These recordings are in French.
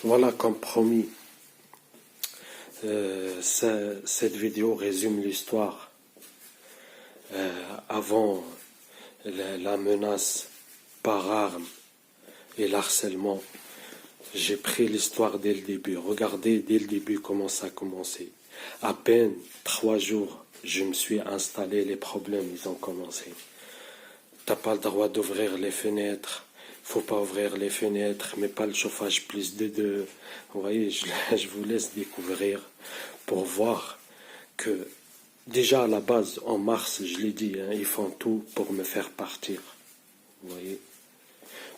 Voilà, comme promis, cette vidéo résume l'histoire avant la menace par arme et l'harcèlement. J'ai pris l'histoire dès le début. Regardez dès le début comment ça a commencé. À peine 3 jours, je me suis installé, les problèmes, ils ont commencé. T'as pas le droit d'ouvrir les fenêtres. Faut pas ouvrir les fenêtres, mais pas le chauffage plus de 2. Vous voyez, je vous laisse découvrir pour voir que déjà à la base, en mars, je l'ai dit, hein, ils font tout pour me faire partir. Vous voyez,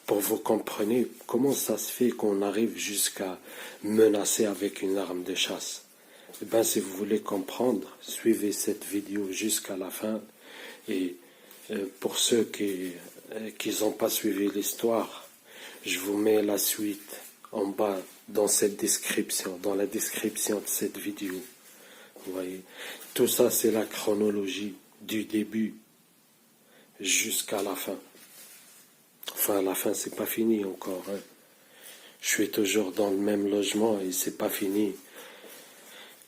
pour vous compreniez comment ça se fait qu'on arrive jusqu'à menacer avec une arme de chasse. Eh bien, si vous voulez comprendre, suivez cette vidéo jusqu'à la fin. Et pour ceux qui n'ont pas suivi l'histoire, je vous mets la suite en bas dans cette description, dans la description de cette vidéo. Vous voyez, tout ça c'est la chronologie du début jusqu'à la fin. Enfin, la fin c'est pas fini encore. Hein. Je suis toujours dans le même logement et c'est pas fini.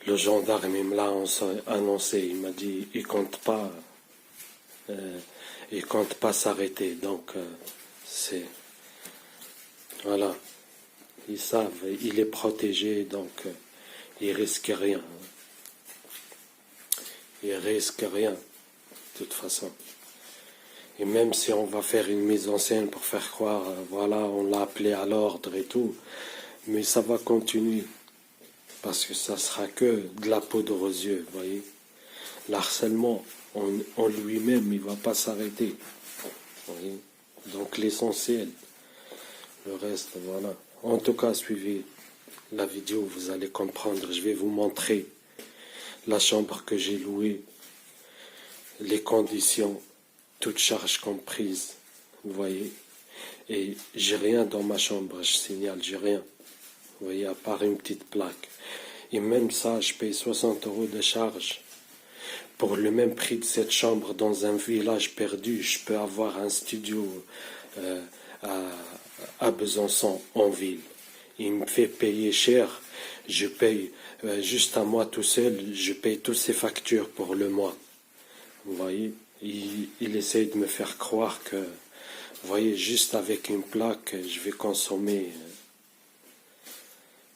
Le gendarme il me l'a annoncé, il m'a dit il compte pas s'arrêter. Donc c'est voilà, ils savent, il est protégé, donc il risque rien. Il risque rien, de toute façon. Et même si on va faire une mise en scène pour faire croire, voilà, on l'a appelé à l'ordre et tout, mais ça va continuer. Parce que ça sera que de la poudre aux yeux, vous voyez. L'harcèlement en lui-même, il ne va pas s'arrêter. Vous voyez. Donc l'essentiel, le reste, voilà. En tout cas, suivez la vidéo, vous allez comprendre. Je vais vous montrer la chambre que j'ai louée, les conditions, toutes charges comprises, vous voyez. Et j'ai rien dans ma chambre, je signale, j'ai rien. Vous voyez, à part une petite plaque. Et même ça, je paye 60 € de charge. Pour le même prix de cette chambre dans un village perdu, je peux avoir un studio à Besançon, en ville. Il me fait payer cher. Je paye juste à moi tout seul, je paye toutes ces factures pour le mois. Vous voyez, il essaye de me faire croire que, vous voyez, juste avec une plaque, je vais consommer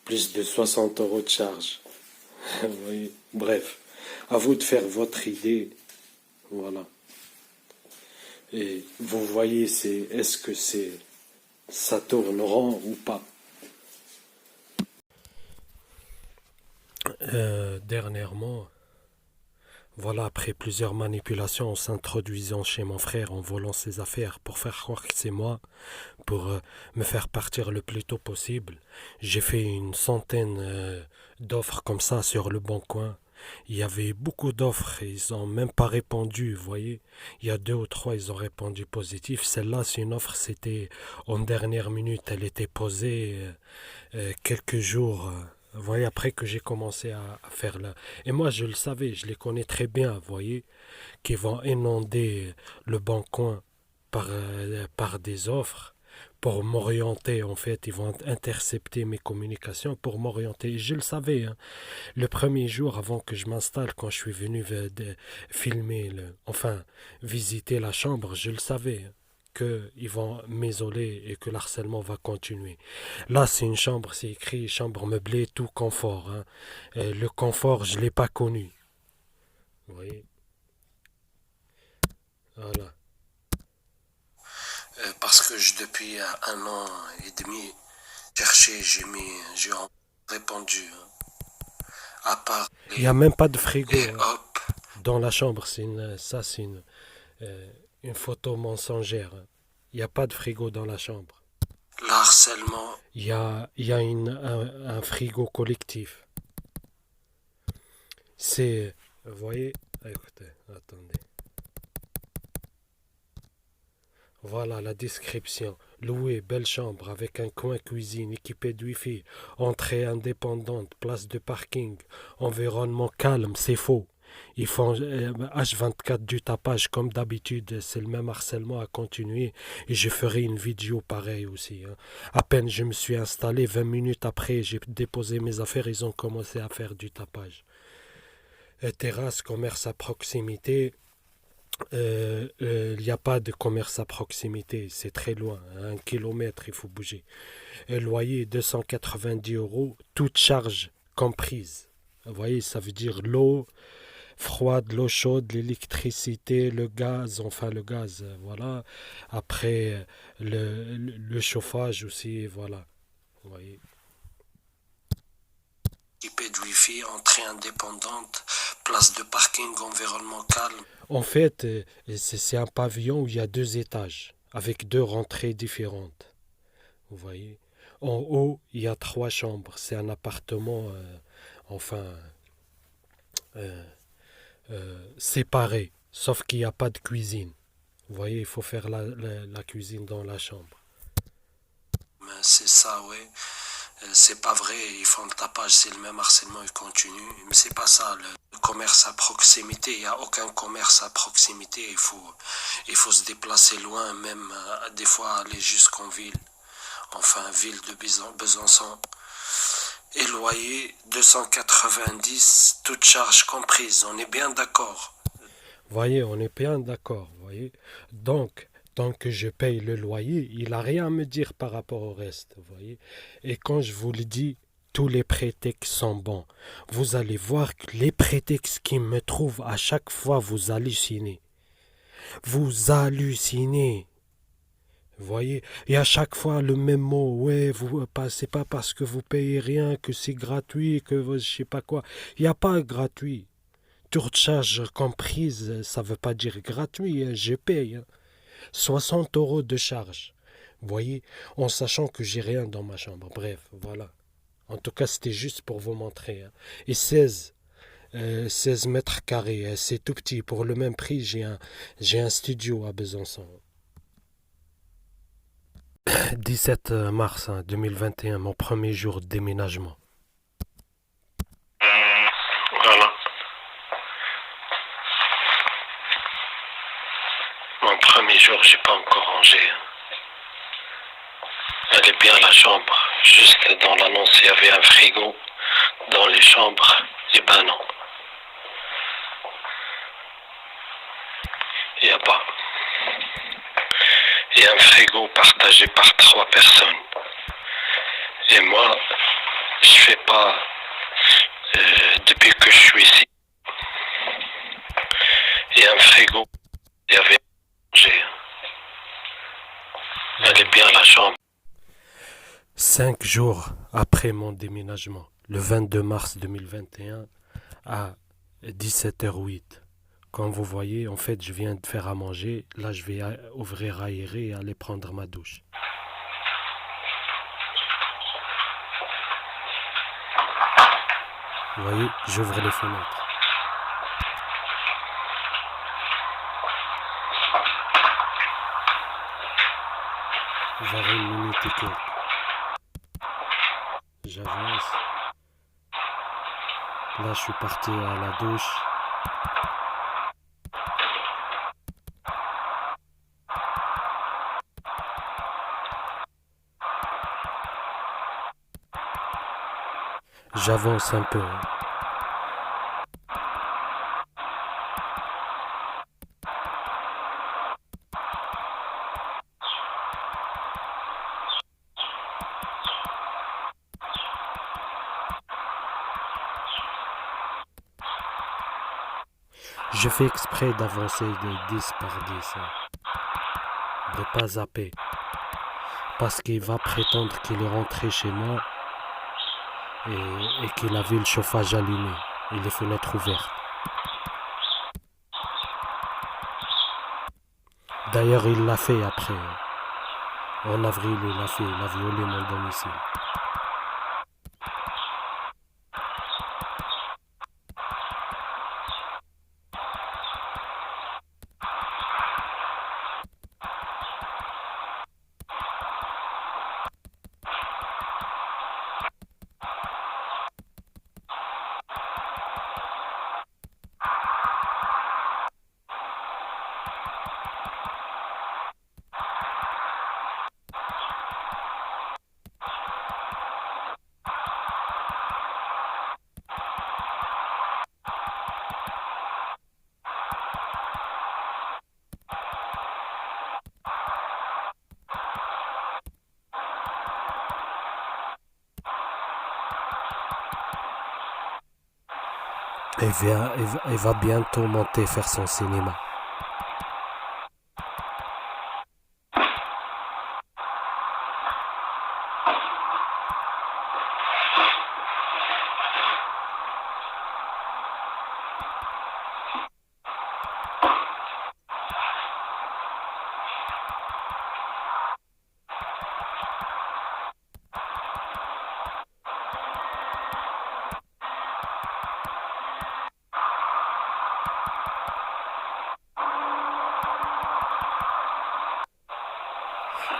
plus de 60 € de charge. Vous voyez, bref, à vous de faire votre idée. Voilà. Et vous voyez, est-ce que ça tourne rond ou pas. Dernièrement, voilà, après plusieurs manipulations en s'introduisant chez mon frère, en volant ses affaires pour faire croire que c'est moi, pour me faire partir le plus tôt possible, j'ai fait une centaine d'offres comme ça sur le bon coin. Il y avait beaucoup d'offres et ils n'ont même pas répondu, vous voyez. Il y a 2 ou 3, ils ont répondu positif. Celle-là, c'est une offre, c'était en dernière minute. Elle était posée quelques jours, vous voyez, après que j'ai commencé à faire là. Et moi, je le savais, je les connais très bien, vous voyez, qui vont inonder le bon coin par des offres pour m'orienter, en fait. Ils vont intercepter mes communications pour m'orienter. Je le savais, hein. Le premier jour avant que je m'installe, quand je suis venu filmer, enfin visiter la chambre, je le savais qu'ils vont m'isoler et que l'harcèlement va continuer. Là, c'est une chambre, c'est écrit chambre meublée, tout confort. Hein. Le confort, je ne l'ai pas connu. Vous voyez? Voilà. Parce que depuis 1 an et demi, cherché, j'ai répondu. Hein. À part il n'y a même pas de frigo dans la chambre. C'est une photo mensongère. Il n'y a pas de frigo dans la chambre. L'harcèlement. Il y a un frigo collectif. C'est, vous voyez, écoutez, attendez. Voilà la description. Louer, belle chambre avec un coin cuisine équipé de Wi-Fi, entrée indépendante, place de parking, environnement calme, c'est faux. Ils font H24 du tapage comme d'habitude, c'est le même harcèlement à continuer et je ferai une vidéo pareille aussi. Hein. À peine je me suis installé, 20 minutes après, j'ai déposé mes affaires, ils ont commencé à faire du tapage. Terrasse, commerce à proximité, il n'y a pas de commerce à proximité, c'est très loin, 1 kilomètre il faut bouger. Loyer 290 euros, toute charge comprise. Vous voyez, ça veut dire l'eau froide, l'eau chaude, l'électricité, le gaz, enfin le gaz, voilà. Après, le chauffage aussi, voilà. Vous voyez. Équipé de Wi-Fi, entrée indépendante, place de parking, environnement calme. En fait, c'est un pavillon où il y a 2 étages, avec 2 rentrées différentes. Vous voyez. En haut, il y a 3 chambres. C'est un appartement, enfin, euh, séparé, sauf qu'il n'y a pas de cuisine. Vous voyez, il faut faire la cuisine dans la chambre. C'est ça, ouais. C'est pas vrai, ils font le tapage, c'est le même harcèlement, ils continuent. Mais c'est pas ça, le commerce à proximité, il n'y a aucun commerce à proximité. Il faut se déplacer loin, même des fois aller jusqu'en ville. Enfin, ville de Besançon. Et loyer 290, toute charge comprise. On est bien d'accord. Vous voyez, on est bien d'accord. Vous voyez. Donc, tant que je paye le loyer, il n'a rien à me dire par rapport au reste. Vous voyez. Et quand je vous le dis, tous les prétextes sont bons. Vous allez voir que les prétextes qui me trouvent à chaque fois, vous hallucinez. Vous hallucinez. Vous voyez, et à chaque fois le même mot, ouais, vous passez pas parce que vous payez rien, que c'est gratuit, que je sais pas quoi. Il n'y a pas gratuit. Toute charge comprise, ça veut pas dire gratuit, hein, je paye. Hein. 60 euros de charge. Vous voyez, en sachant que j'ai rien dans ma chambre. Bref, voilà. En tout cas, c'était juste pour vous montrer. Hein. Et 16 mètres carrés, hein, c'est tout petit. Pour le même prix, j'ai un studio à Besançon. 17 mars 2021, mon premier jour de déménagement. Voilà. Mon premier jour, j'ai pas encore rangé. Elle est bien la chambre. Juste dans l'annonce, il y avait un frigo dans les chambres. Et ben non. Il n'y a pas. Il y a un frigo partagé par 3 personnes. Et moi, je fais pas depuis que je suis ici. Il y a un frigo. Il y avait mangé. Elle est bien la chambre. 5 jours après mon déménagement, le 22 mars 2021 à 17h08. Comme vous voyez, en fait, je viens de faire à manger. Là, je vais ouvrir aérer et aller prendre ma douche. Vous voyez, j'ouvre les fenêtres. J'avais une minute et quelques. J'avance. Là, je suis parti à la douche. J'avance un peu. Je fais exprès d'avancer de 10 par 10. De ne pas zapper. Parce qu'il va prétendre qu'il est rentré chez moi et qu'il a vu le chauffage allumé et les fenêtres ouvertes. D'ailleurs, il l'a fait après. En avril, il l'a fait. Il a violé mon domicile. Et va bientôt monter faire son cinéma.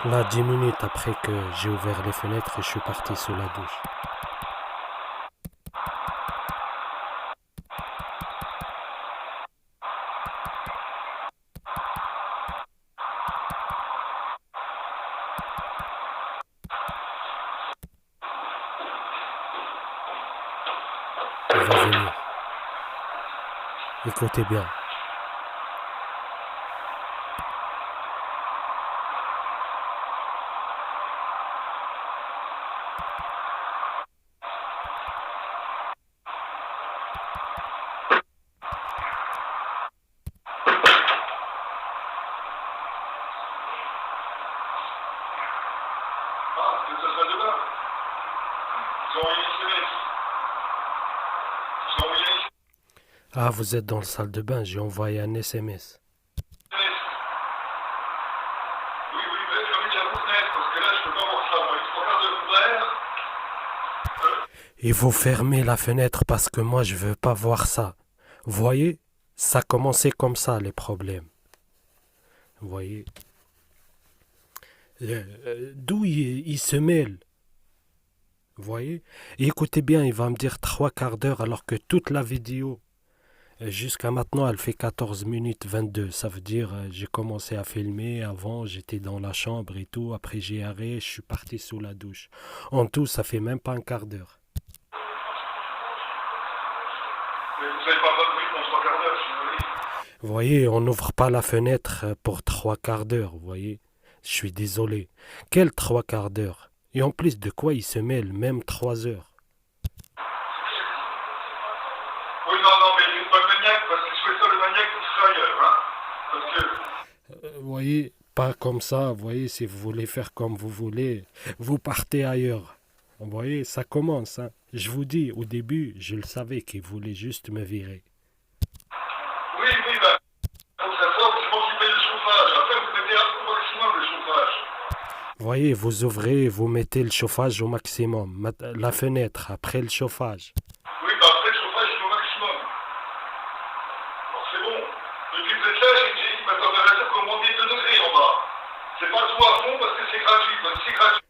Là, 10 minutes après que j'ai ouvert les fenêtres et je suis parti sous la douche. Il va venir. Écoutez bien. Ah, c'est ça demain. Ils ont envoyé une SMS. Ils ont envoyé une SMS. Ah, vous êtes dans la salle de bain, j'ai envoyé un SMS. Oui, mais fermez la fenêtre, parce que là, je peux pas voir ça. Moi, il faut faire de l'ouvert. Et vous fermez la fenêtre parce que moi je veux pas voir ça. Vous voyez, ça commençait comme ça les problèmes. Vous voyez, d'où il se mêle. Vous voyez, et écoutez bien, il va me dire 3/4 d'heure alors que toute la vidéo jusqu'à maintenant elle fait 14 minutes 22. Ça veut dire j'ai commencé à filmer avant, j'étais dans la chambre et tout, après j'ai arrêté, je suis parti sous la douche. En tout, ça fait même pas un quart d'heure. Mais vous n'avez pas besoin de bruit pour 3/4 d'heure, je suis désolé. Vous voyez, on n'ouvre pas la fenêtre pour 3/4 d'heure, vous voyez. Je suis désolé. Quel 3/4 d'heure? Et en plus de quoi il se mêle, même 3 heures. Oui, non, mais il n'est pas le maniaque, parce que si c'est ça le maniaque, vous serez ailleurs, hein. Parce que... Vous voyez, pas comme ça, vous voyez, si vous voulez faire comme vous voulez, vous partez ailleurs. Vous voyez, ça commence, hein. Je vous dis, au début, je le savais qu'il voulait juste me virer. Oui, bah, donc ça sort, c'est moi qui paye le chauffage. Après, vous mettez au maximum le chauffage. Vous voyez, vous ouvrez, vous mettez le chauffage au maximum, la fenêtre, après le chauffage. Oui, bah après, le chauffage, il est au maximum. Alors, c'est bon. Depuis que vous êtes là, j'ai dit ma température commandée 2 degrés en bas. C'est pas tout à fond parce que c'est gratuit. Parce que c'est gratuit.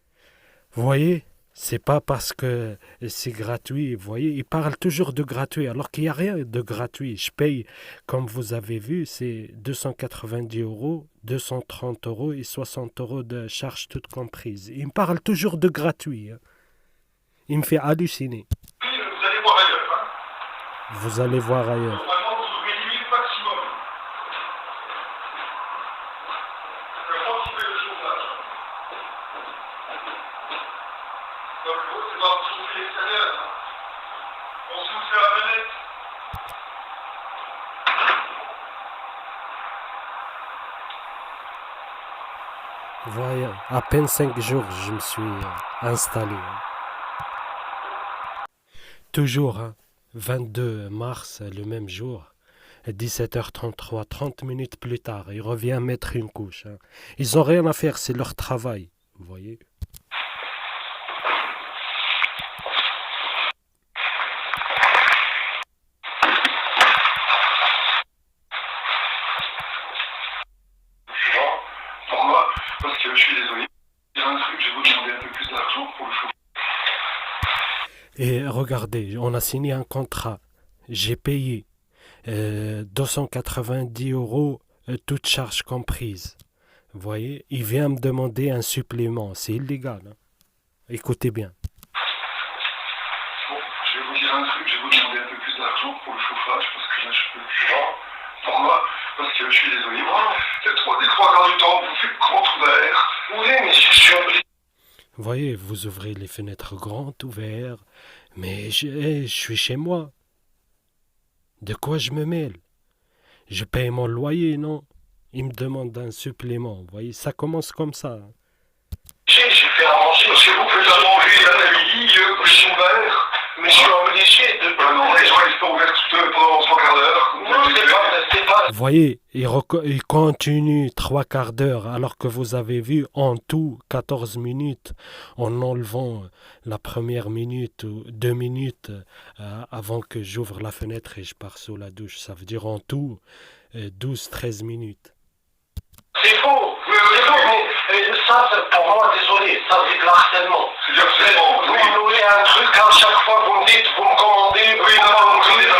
Vous voyez, c'est pas parce que c'est gratuit, vous voyez, ils parlent toujours de gratuit, alors qu'il n'y a rien de gratuit. Je paye, comme vous avez vu, c'est 290 €, 230 € et 60 € de charges toutes comprises. Ils me parlent toujours de gratuit, hein. Il me fait halluciner. Puis, vous allez voir ailleurs, hein. Vous allez voir ailleurs. Normalement, vous ouvrez 10 000 maximum. C'est moi qui paye le chauffage. Donc, c'est pas pour chauffer l'extérieur. On se fait la manette. Vous voyez, à peine 5 jours, je me suis installé. Toujours, hein, 22 mars, le même jour, 17h33, 30 minutes plus tard, il revient mettre une couche, hein. Ils n'ont rien à faire, c'est leur travail, vous voyez. Pourquoi? Parce que je suis désolé. Il y a un truc, je vais vous demander un peu plus d'argent pour le chauffage. Et regardez, on a signé un contrat. J'ai payé 290 €, toutes charges comprises. Vous voyez, il vient me demander un supplément. C'est illégal, hein. Écoutez bien. Bon, je vais vous dire un truc, je vais vous demander un peu plus d'argent pour le chauffage, parce que là, je peux plus voir. Pourquoi? Parce que je suis désolé, moi, les 3 quarts du temps, vous faites grand ouvert. Oui, mais je suis un bris. Vous voyez, vous ouvrez les fenêtres grandes, ouvertes, mais je suis chez moi. De quoi je me mêle? Je paye mon loyer, non? Il me demande un supplément. Vous voyez, ça commence comme ça. J'ai fait à manger, parce que vous faites à manger l'après-midi, je suis ouvert. Mais je suis obligé de... non, les gens ils sont ouverts pendant 3 quarts d'heure. Non, c'est pas... Vous voyez, il continue 3 quarts d'heure, alors que vous avez vu en tout 14 minutes, en enlevant la première minute ou 2 minutes avant que j'ouvre la fenêtre et je pars sous la douche. Ça veut dire en tout 12-13 minutes. C'est faux, c'est faux, mais ça, pour moi, désolé, ça c'est de l'harcèlement. C'est-à-dire que c'est bon, vous me donnez un truc, à chaque fois vous me dites, vous me commandez, oui, non, vous me donnez.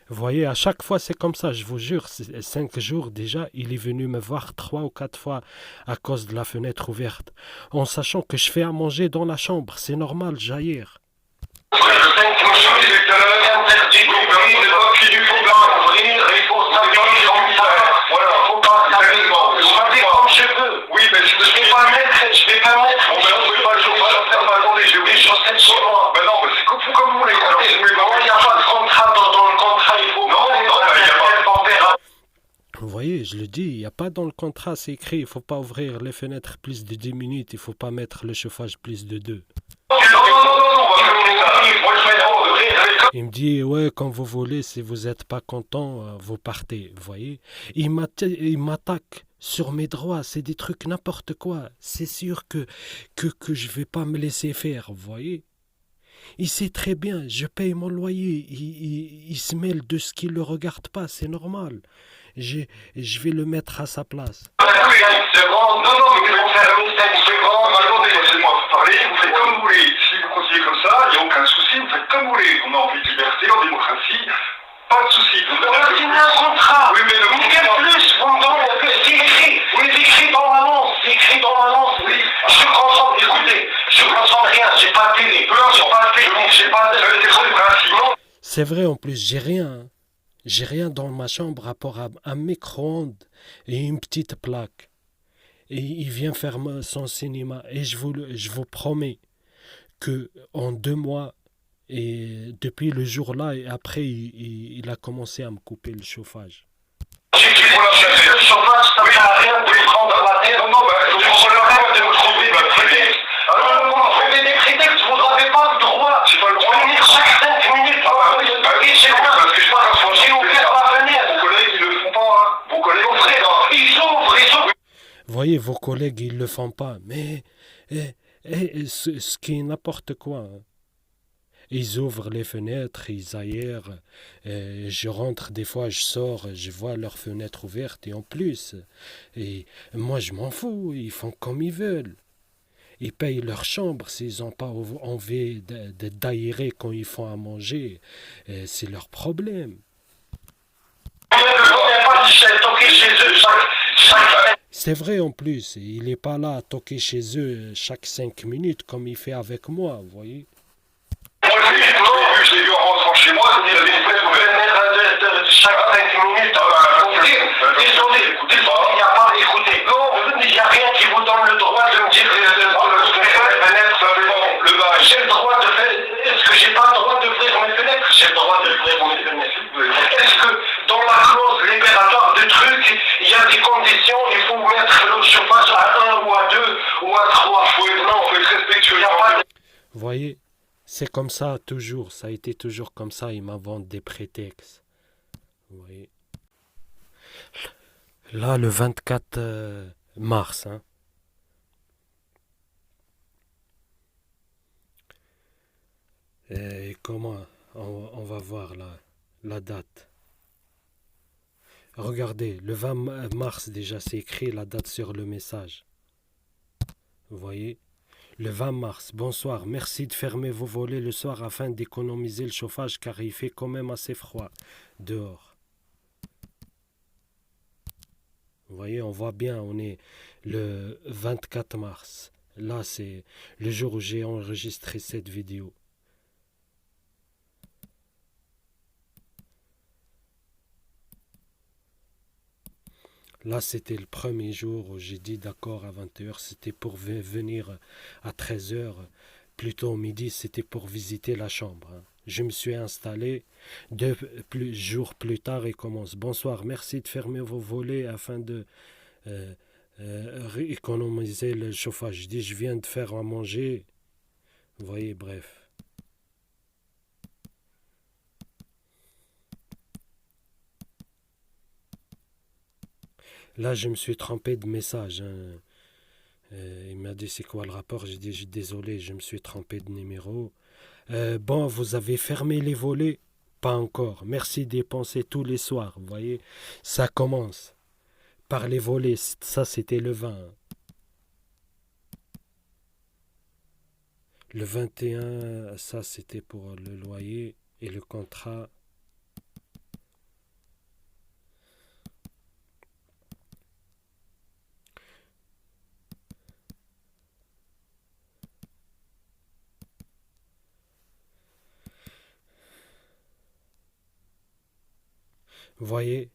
Vous voyez, à chaque fois c'est comme ça, je vous jure, 5 jours déjà, il est venu me voir 3 ou 4 fois à cause de la fenêtre ouverte, en sachant que je fais à manger dans la chambre, c'est normal, jaillir. Je vais pas mettre. On ne pas le chauffage. Attendez, j'ai oublié les chaussettes chez moi. Mais non, mais c'est comme vous voulez. Il n'y a pas de contrat dans le contrat. Il faut. Non, il n'y a pas. Vous voyez, je le dis, il n'y a pas dans le contrat, c'est écrit, il ne faut pas ouvrir les fenêtres plus de 10 minutes, il ne faut pas mettre le chauffage plus de 2. Il me dit, ouais, quand vous voulez, si vous n'êtes pas content, vous partez, vous voyez. Il m'attaque sur mes droits, c'est des trucs n'importe quoi. C'est sûr que je vais pas me laisser faire, vous voyez. Il sait très bien, je paye mon loyer, il se mêle de ce qui ne le regarde pas, c'est normal. Je vais le mettre à sa place. Non, mais vous faire une seconde, attendez, laissez-moi parler, vous faites comme vous voulez. Si vous continuez comme ça, il n'y a aucun souci, vous faites comme vous voulez. On a envie de liberté, en démocratie, pas de souci. Vous avez signé un contrat. Oui, mais quel plus, vous me donnez, c'est écrit. Oui, c'est écrit dans l'annonce, oui. Je me concentre, écoutez, je me concentre rien, j'ai pas de télé, j'ai pas de technique, j'ai pas de sinon. C'est vrai, en plus, j'ai rien. J'ai rien dans ma chambre à rapport à un micro-ondes et une petite plaque. Et il vient faire son cinéma. Et je vous promets que en 2 mois, et depuis le jour-là, et après, il a commencé à me couper le chauffage. Le chauffage, ça ne sert à rien de le prendre dans la tête. Non, je le rêve de me trouver des prétextes. Trouvez des prétextes, vous n'avez pas le droit. J'ai pas le droit. Venir chaque 5 minutes. Chez moi, parce que je pense que j'ai ouvert la fenêtre. Vos collègues, ils le font pas. Vos collègues, ils ouvrent. Vous voyez, vos collègues, ils le font pas. Mais ce qui est n'importe quoi. Hein. Ils ouvrent les fenêtres, ils aèrent. Je rentre, des fois, je sors, je vois leurs fenêtres ouvertes. Et en plus, et moi, je m'en fous. Ils font comme ils veulent. Ils payent leur chambre s'ils n'ont pas envie d'aérer quand ils font à manger. C'est leur problème. C'est vrai en plus, il n'est pas là à toquer chez eux chaque 5 minutes comme il fait avec moi, vous voyez. Je l'ai vu en rentrant chez moi, il avait une fenêtre de chaque 5 minutes. Désolé, il n'y a pas, écoutez, il n'y a rien qui vous donne le droit de me dire le bas. J'ai le droit de faire. Est-ce que j'ai pas le droit d'ouvrir mes fenêtres? J'ai le droit d'ouvrir mes fenêtres. Est-ce que dans la clause libératoire de trucs, il y a des conditions, il faut mettre le chauffage à 1 ou à 2 ou à 3? Non, il faut être respectueux. Vous voyez, c'est comme ça toujours, ça a été toujours comme ça, ils m'inventent des prétextes. Vous voyez. Là, le 24 mars, hein. Et comment on va voir la date. Regardez, le 20 mars déjà, c'est écrit la date sur le message. Vous voyez? Le 20 mars, bonsoir, merci de fermer vos volets le soir afin d'économiser le chauffage car il fait quand même assez froid dehors. Vous voyez, on voit bien, on est le 24 mars. Là, c'est le jour où j'ai enregistré cette vidéo. Là, c'était le premier jour où j'ai dit d'accord à 20h. C'était pour venir à 13h plutôt au midi, c'était pour visiter la chambre. Je me suis installé 2 jours plus tard et commence. Bonsoir, merci de fermer vos volets afin de économiser le chauffage. Je dis, je viens de faire à manger. Vous voyez, bref. Là, je me suis trompé de message. Il m'a dit, c'est quoi le rapport? J'ai dit, désolé, je me suis trompé de numéro. Bon, vous avez fermé les volets? Pas encore. Merci d'y penser tous les soirs. Vous voyez, ça commence par les volets. Ça, c'était le 20. Le 21, ça, c'était pour le loyer et le contrat. Vous voyez,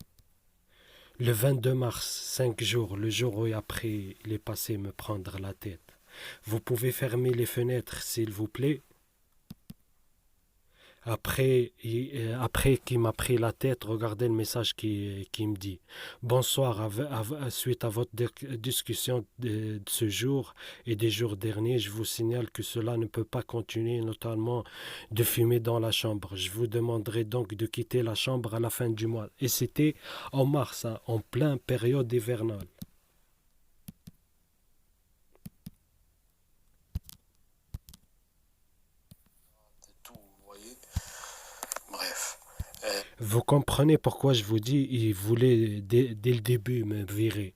le 22 mars, 5 jours, le jour où après il est passé me prendre la tête. Vous pouvez fermer les fenêtres, s'il vous plaît. Après qu'il m'a pris la tête, regardez le message qui me dit. Bonsoir, suite à votre discussion de ce jour et des jours derniers, je vous signale que cela ne peut pas continuer, notamment de fumer dans la chambre. Je vous demanderai donc de quitter la chambre à la fin du mois. Et c'était en mars, hein, en pleine période hivernale. Tout, vous voyez. Bref. Vous comprenez pourquoi je vous dis, il voulait dès le début me virer.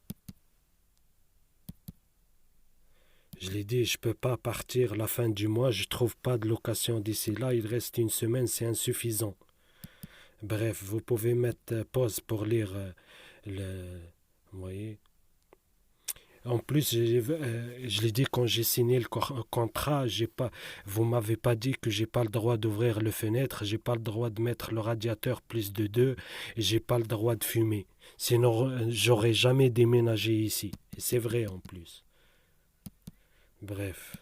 Je l'ai dit, je ne peux pas partir la fin du mois, je ne trouve pas de location d'ici là, il reste une semaine, c'est insuffisant. Bref, vous pouvez mettre pause pour lire le... Vous voyez. En plus, je l'ai dit quand j'ai signé le contrat, vous m'avez pas dit que j'ai pas le droit d'ouvrir le fenêtre, j'ai pas le droit de mettre le radiateur plus de 2, et j'ai pas le droit de fumer. Sinon, j'aurais jamais déménagé ici. Et c'est vrai en plus. Bref.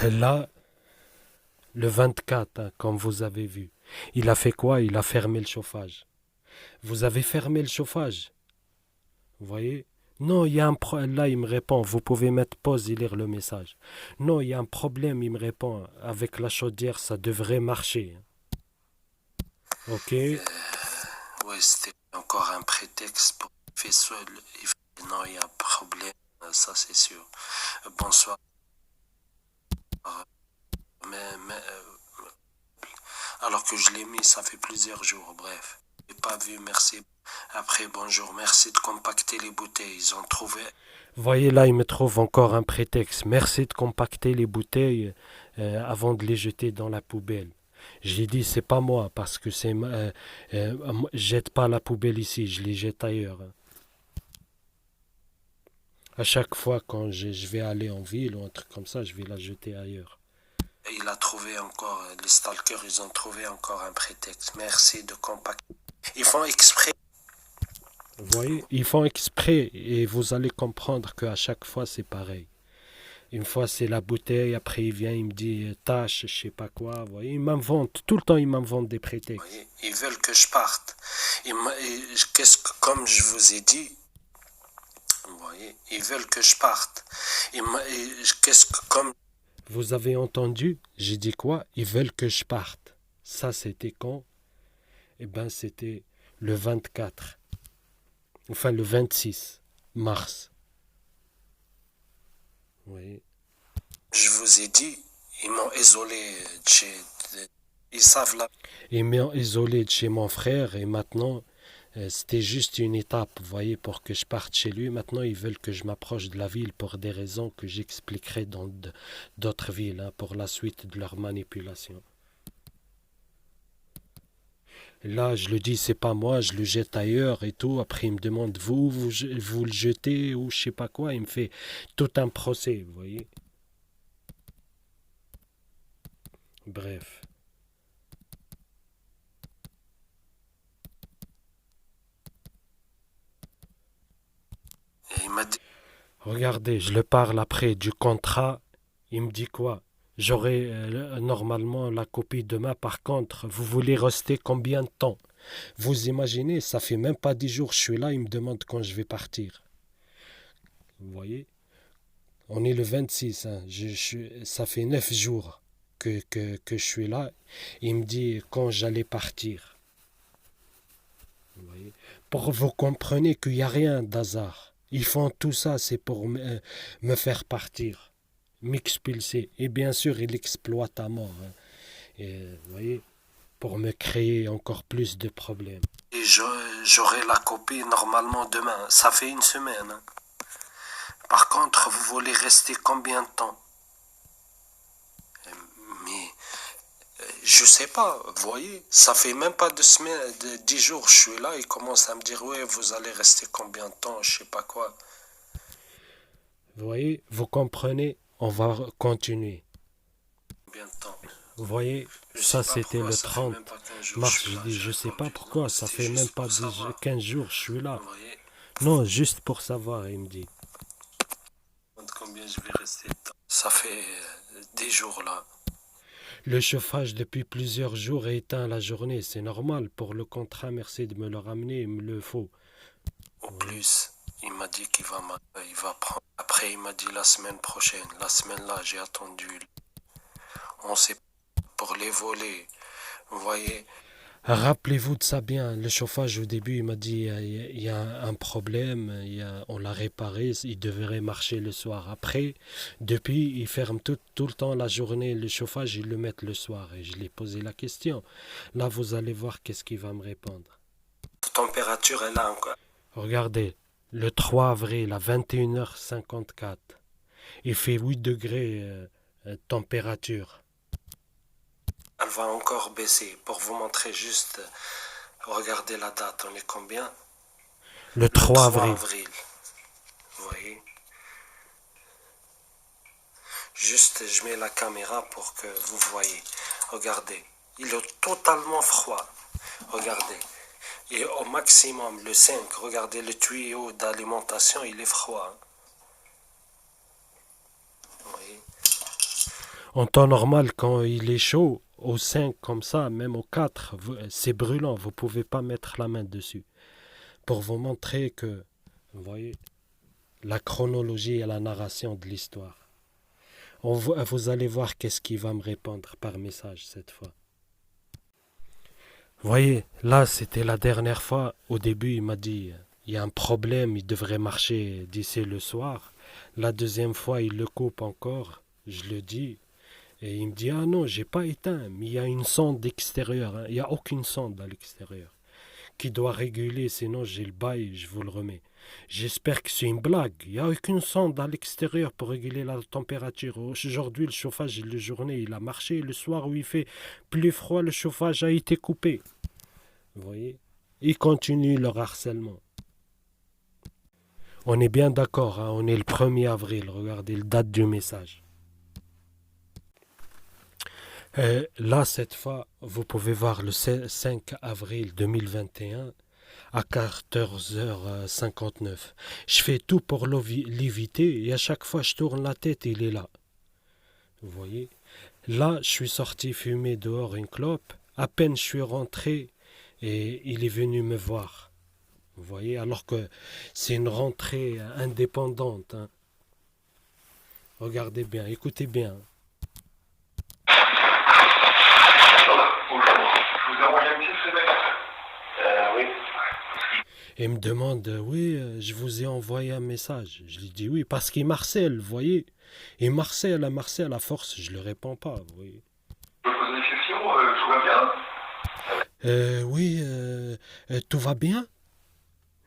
Là, le 24, hein, comme vous avez vu, il a fait quoi? Il a fermé le chauffage. Vous avez fermé le chauffage. Vous voyez? Non, il y a un problème. Là, il me répond, vous pouvez mettre pause et lire le message. Non, il y a un problème, il me répond. Avec la chaudière, ça devrait marcher. Ok? Ouais, c'était encore un prétexte pour faire seul. Non, il y a un problème, ça c'est sûr. Bonsoir. Alors que je l'ai mis, ça fait plusieurs jours, bref. J'ai pas vu, merci. Après, bonjour, merci de compacter les bouteilles. Ils ont trouvé. Voyez, là, il me trouve encore un prétexte. Merci de compacter les bouteilles avant de les jeter dans la poubelle. J'ai dit, c'est pas moi, parce que je jette pas la poubelle ici, je les jette ailleurs. À chaque fois, quand je vais aller en ville ou un truc comme ça, je vais la jeter ailleurs. Il a trouvé encore, les stalkers, ils ont trouvé encore un prétexte. Merci de compacter. Ils font exprès. Vous voyez, ils font exprès et vous allez comprendre qu'à chaque fois, c'est pareil. Une fois, c'est la bouteille, après, il vient, il me dit tâche, je sais pas quoi. Vous voyez, il m'invente, tout le temps, il m'invente des prétextes. Voyez, ils veulent que je parte. Comme je vous ai dit, vous voyez, ils veulent que je parte. Comme vous avez entendu? J'ai dit quoi? Ils veulent que je parte. Ça, c'était quand? Eh bien, c'était le 24. Enfin, le 26 mars. Oui. Je vous ai dit, ils m'ont isolé de chez... Ils savent là. Ils m'ont isolé de chez mon frère et maintenant, c'était juste une étape, vous voyez, pour que je parte chez lui. Maintenant, ils veulent que je m'approche de la ville pour des raisons que j'expliquerai dans d'autres villes, hein, pour la suite de leur manipulation. Là, je le dis, c'est pas moi, je le jette ailleurs et tout. Après, il me demande, vous le jetez ou je sais pas quoi. Il me fait tout un procès, vous voyez. Bref. Et il m'a dit, Regardez, je le parle après du contrat. Il me dit quoi? J'aurai normalement la copie demain. Par contre, vous voulez rester combien de temps? Vous imaginez, ça fait même pas 10 jours que je suis là. Il me demande quand je vais partir. Vous voyez? On est le 26. Hein. Ça fait 9 jours que je suis là. Il me dit quand j'allais partir. Vous voyez? Pour vous comprenez qu'il n'y a rien d'hasard. Ils font tout ça, c'est pour me faire partir, m'expulser. Et bien sûr, ils exploitent à mort. Hein. Et, vous voyez, pour me créer encore plus de problèmes. et j'aurai la copie normalement demain. Ça fait une semaine. Hein. Par contre, vous voulez rester combien de temps? Mais je sais pas, vous voyez, ça fait même pas 2 semaines, 10 jours, je suis là, il commence à me dire, ouais, vous allez rester combien de temps, je sais pas quoi. Vous voyez, vous comprenez, on va continuer. Combien de temps? Vous voyez, ça c'était le 30 mars. Je dis, je sais pas pourquoi, ça fait même pas 15 jours, je suis là. Non, juste pour savoir, il me dit. Combien je vais rester de temps? Ça fait 10 jours là. Le chauffage depuis plusieurs jours est éteint la journée, c'est normal. Pour le contrat, merci de me le ramener, il me le faut. Au plus, il m'a dit qu'il va prendre. Après, il m'a dit la semaine prochaine. La semaine là, j'ai attendu. On sait pour les voler. Vous voyez? Rappelez-vous de ça bien. Le chauffage au début, il m'a dit il y a un problème, on l'a réparé, il devrait marcher le soir. Après, depuis, il ferme tout le temps la journée. Le chauffage, ils le mettent le soir. Et je lui ai posé la question. Là, vous allez voir qu'est-ce qu'il va me répondre. La température est là encore. Regardez, le 3 avril à 21h54, il fait 8 degrés température. Elle va encore baisser. Pour vous montrer juste, regardez la date. On est combien? Le 3 avril. Vous voyez? Juste, je mets la caméra pour que vous voyez. Regardez. Il est totalement froid. Regardez. Et au maximum, le 5, regardez le tuyau d'alimentation, il est froid. Vous voyez? En temps normal, quand il est chaud, au 5 comme ça, même au 4, c'est brûlant, vous ne pouvez pas mettre la main dessus. Pour vous montrer que, vous voyez, la chronologie et la narration de l'histoire. Vous allez voir qu'est-ce qu'il va me répondre par message cette fois. Vous voyez, là c'était la dernière fois. Au début il m'a dit, il y a un problème, il devrait marcher d'ici le soir. La deuxième fois il le coupe encore, je le dis. Et il me dit, ah non, j'ai pas éteint, mais il y a une sonde extérieure. Hein. Il n'y a aucune sonde à l'extérieur qui doit réguler, sinon j'ai le bail, je vous le remets. J'espère que c'est une blague. Il n'y a aucune sonde à l'extérieur pour réguler la température. Aujourd'hui, le chauffage, la journée, il a marché. Le soir où il fait plus froid, le chauffage a été coupé. Vous voyez? Ils continuent leur harcèlement. On est bien d'accord, hein? On est le 1er avril. Regardez la date du message. Là, cette fois, vous pouvez voir le 5 avril 2021 à 14h59. Je fais tout pour l'éviter et à chaque fois je tourne la tête et il est là. Vous voyez? Là, je suis sorti fumer dehors une clope. À peine je suis rentré et il est venu me voir. Vous voyez? Alors que c'est une rentrée indépendante. Hein. Regardez bien, écoutez bien. Et il me demande, oui, je vous ai envoyé un message. Je lui dis oui, parce qu'il marcelle, vous voyez. Il marcelle à force, je ne le réponds pas, vous voyez. Je peux poser des questions, tout va bien? Oui, tout va bien?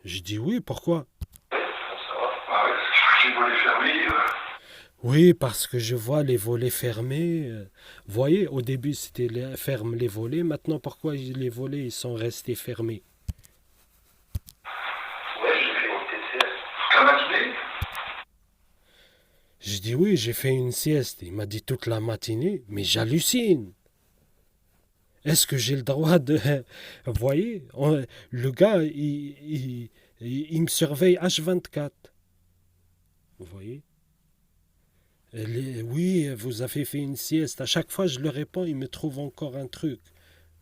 Je dis oui, pourquoi? Ça va. Ah ouais, j'ai beau les faire oui. Oui, parce que je vois les volets fermés. Voyez, au début c'était ferme les volets. Maintenant, pourquoi les volets ils sont restés fermés? Ouais, j'ai fait une petite sieste. Toute la matinée? Je dis oui, j'ai fait une sieste. Il m'a dit toute la matinée, mais j'hallucine. Est-ce que j'ai le droit de... Vous voyez, le gars, il me surveille H24. Vous voyez? Oui, vous avez fait une sieste. À chaque fois, je le réponds, il me trouve encore un truc.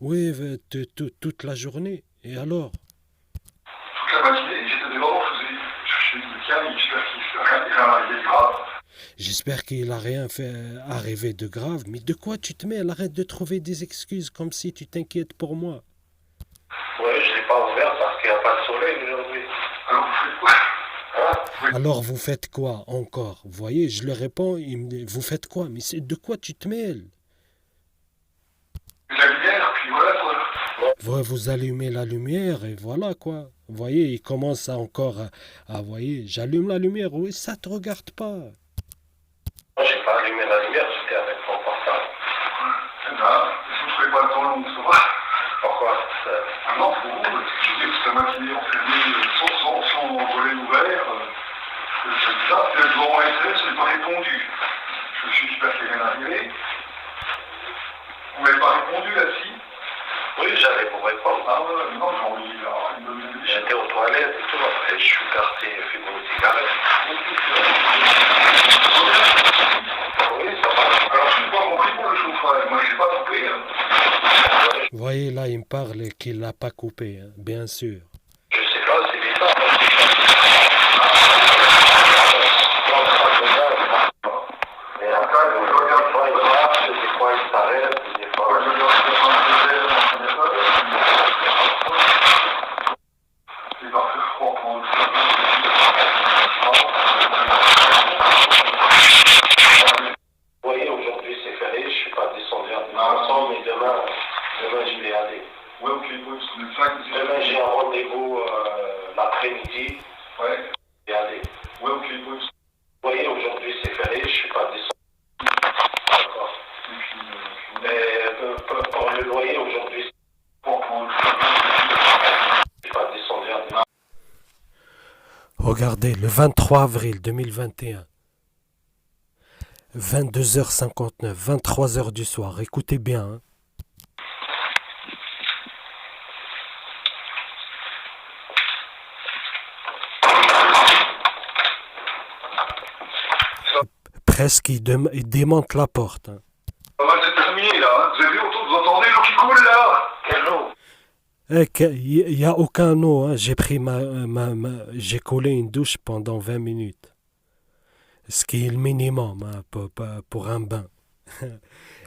Oui, toute la journée. Et alors? Toute la matinée, j'étais devant, je faisais. Je me suis dit, tiens, j'espère qu'il rien arrivé de grave. J'espère qu'il a rien fait arriver de grave. Mais de quoi tu te mets? Arrête de trouver des excuses comme si tu t'inquiètes pour moi. Ouais, je l'ai pas ouvert parce qu'il n'y a pas de soleil aujourd'hui. Alors vous faites quoi? Hein? Alors vous faites quoi encore? Vous voyez, je le réponds, il me dit, vous faites quoi? Mais c'est de quoi tu te mêles? La lumière, puis voilà quoi. Vous allumez la lumière et voilà quoi. Vous voyez, il commence encore vous voyez, j'allume la lumière, oui, ça te regarde pas. Moi, j'ai pas allumé la lumière, j'étais avec mon portable. Eh ben, si vous ne trouvez pas le temps long, ça va. Pourquoi? Ah non, pour vous, parce que je dis que toute la matinée enfermée sans volet ouvert. C'est bizarre, c'est le devant SS, je n'ai pas répondu. Je me suis dit, j'espère qu'il n'y a rien arrivé. Vous m'avez pas répondu là-dessus? Oui, j'allais vous répondre. Ah ouais, non, j'ai envie de me donner. J'étais aux toilettes et tout, après je suis parti fumer une cigarette. Oui, ça va. Alors je n'ai pas compris pour le chauffage, moi je n'ai pas coupé. Hein. Vous voyez, là, il me parle et qu'il l'a pas coupé, hein, bien sûr. Je sais pas, c'est bizarre. Et après, je regarde pas, il marche, des fois il s'arrête, des fois je regarde il va faire froid pendant le vous voyez, aujourd'hui c'est férié, je suis pas descendu à Dimanche, mais demain j'y vais aller. Ouais, ok, oui, parce qu'on est 5. Demain j'ai un rendez-vous l'après-midi. Ouais. Je vais aller. Ouais, ok, oui. Vous voyez, aujourd'hui c'est férié, je suis pas descendu. D'accord. Mais pour le loyer aujourd'hui, je suis pas descendu à Dimanche. Regardez, le 23 avril 2021, 22h59, 23h du soir, écoutez bien. Hein. Presque, il démonte la porte. Hein. C'est terminé là, hein. Vous avez vu, vous entendez l'eau qui coule là? Quelle eau? Il n'y a aucun eau. Hein. J'ai pris j'ai collé une douche pendant 20 minutes. Ce qui est le minimum hein, pour un bain.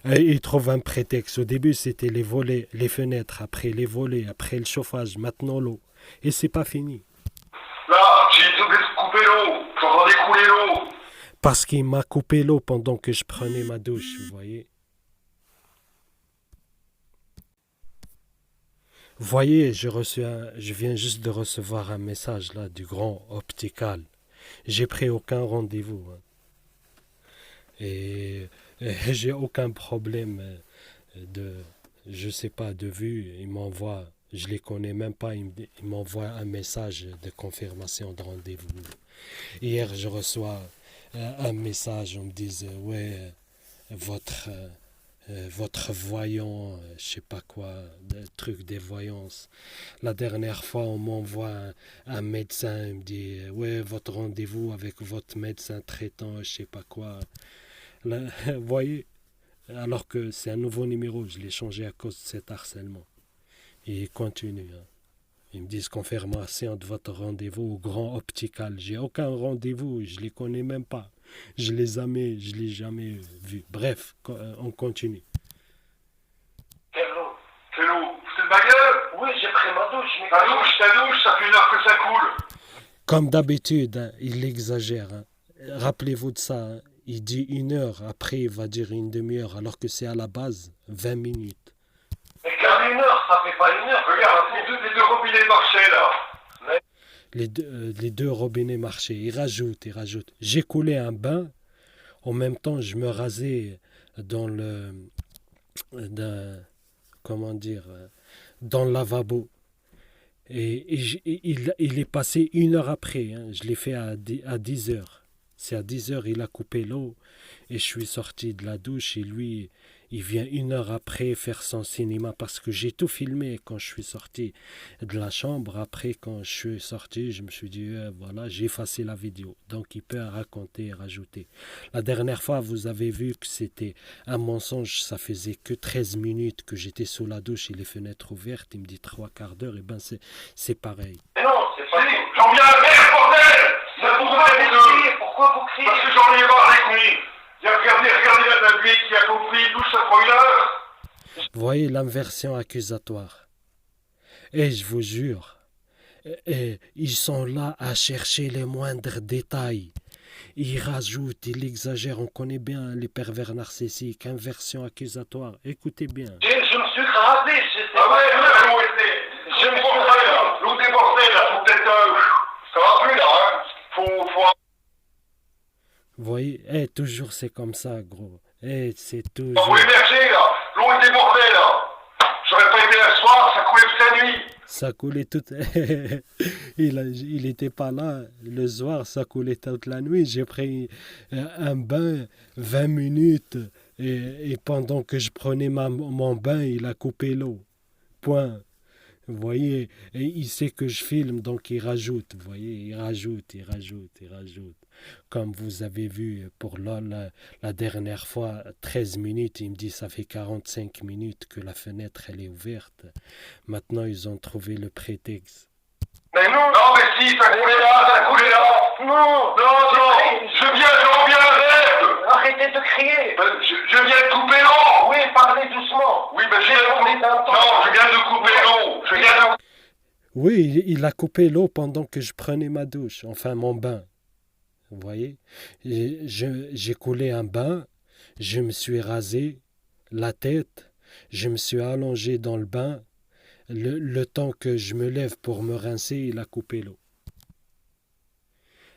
Il trouve un prétexte. Au début, c'était les volets, les fenêtres, après les volets, après le chauffage, maintenant l'eau. Et c'est pas fini. Là, j'ai coupé l'eau. J'entendais couler l'eau. Parce qu'il m'a coupé l'eau pendant que je prenais ma douche, vous voyez. Vous voyez, je viens juste de recevoir un message là du grand optical. J'ai pris aucun rendez-vous. Hein. Et j'ai aucun problème je sais pas, de vue. Il m'envoie, je les connais même pas, il m'envoie un message de confirmation de rendez-vous. Hier, je reçois un message, on me dit, ouais, votre voyant, je sais pas quoi, le truc des voyances. La dernière fois, on m'envoie un médecin, il me dit, ouais, votre rendez-vous avec votre médecin traitant, je sais pas quoi. Là, vous voyez, alors que c'est un nouveau numéro, je l'ai changé à cause de cet harcèlement. Et il continue. Hein. Ils me disent confirmation de votre rendez-vous au grand optical. J'ai aucun rendez-vous, je les connais même pas. Je l'ai jamais vu. Bref, on continue. Quelle eau? C'est de ma gueule? Oui, j'ai pris ma douche. Mais... Ta douche, ça fait 1 heure que ça coule. Comme d'habitude, hein, il exagère. Hein. Rappelez-vous de ça. Hein. Il dit 1 heure, après il va dire une demi-heure, alors que c'est à la base 20 minutes. Mais car 1 heure, ça fait pas 1 heure. Regarde, les deux robinets marchaient là. Les deux robinets marchaient. Il rajoute. J'ai coulé un bain En même temps, je me rasais dans dans- comment dire, dans le lavabo. Il est passé 1 heure après, hein. Je l'ai fait à 10 heures. C'est à 10 heures, il a coupé l'eau et je suis sorti de la douche et lui, il vient 1 heure après faire son cinéma parce que j'ai tout filmé quand je suis sorti de la chambre. Après, quand je suis sorti, je me suis dit, voilà, j'ai effacé la vidéo. Donc, il peut raconter et rajouter. La dernière fois, vous avez vu que c'était un mensonge. Ça faisait que 13 minutes que j'étais sous la douche et les fenêtres ouvertes. Il me dit 3/4 d'heure. Et ben, c'est pareil. Mais non, c'est pas lui. J'en viens à merde, bordel. Pourquoi vous criez? Parce que j'en ai marre avec lui. Regardez lui qui a compris, d'où ça prend 1 heure. Vous voyez l'inversion accusatoire. Et je vous jure, ils sont là à chercher les moindres détails. Ils rajoutent, ils exagèrent. On connaît bien les pervers narcissiques. Inversion accusatoire. Écoutez bien. Je me suis rasé. Ah ouais, je me suis rasé là. L'eau débordée là. Faut peut-être. Ça va plus là, hein. Faut. Vous voyez, toujours c'est comme ça, gros. C'est Faut toujours... émerger là. L'eau est débordée là. J'aurais pas été là ce soir, ça coulait toute la nuit. Ça coulait toute... il était pas là le soir, ça coulait toute la nuit. J'ai pris un bain, 20 minutes, et pendant que je prenais mon bain, il a coupé l'eau. Point. Vous voyez, et il sait que je filme, donc il rajoute. Vous voyez, il rajoute. Comme vous avez vu pour la dernière fois, 13 minutes, il me dit ça fait 45 minutes que la fenêtre elle est ouverte. Maintenant, ils ont trouvé le prétexte. Mais non, mais si, ça coulait là. Non, j'en viens à rêve. Arrêtez de crier. Je viens de couper l'eau. Oui, parlez doucement. Oui, mais je viens de couper l'eau. Oui, il a coupé l'eau pendant que je prenais ma douche, enfin mon bain. Vous voyez, j'ai coulé un bain, je me suis rasé la tête, je me suis allongé dans le bain. Le temps que je me lève pour me rincer, il a coupé l'eau.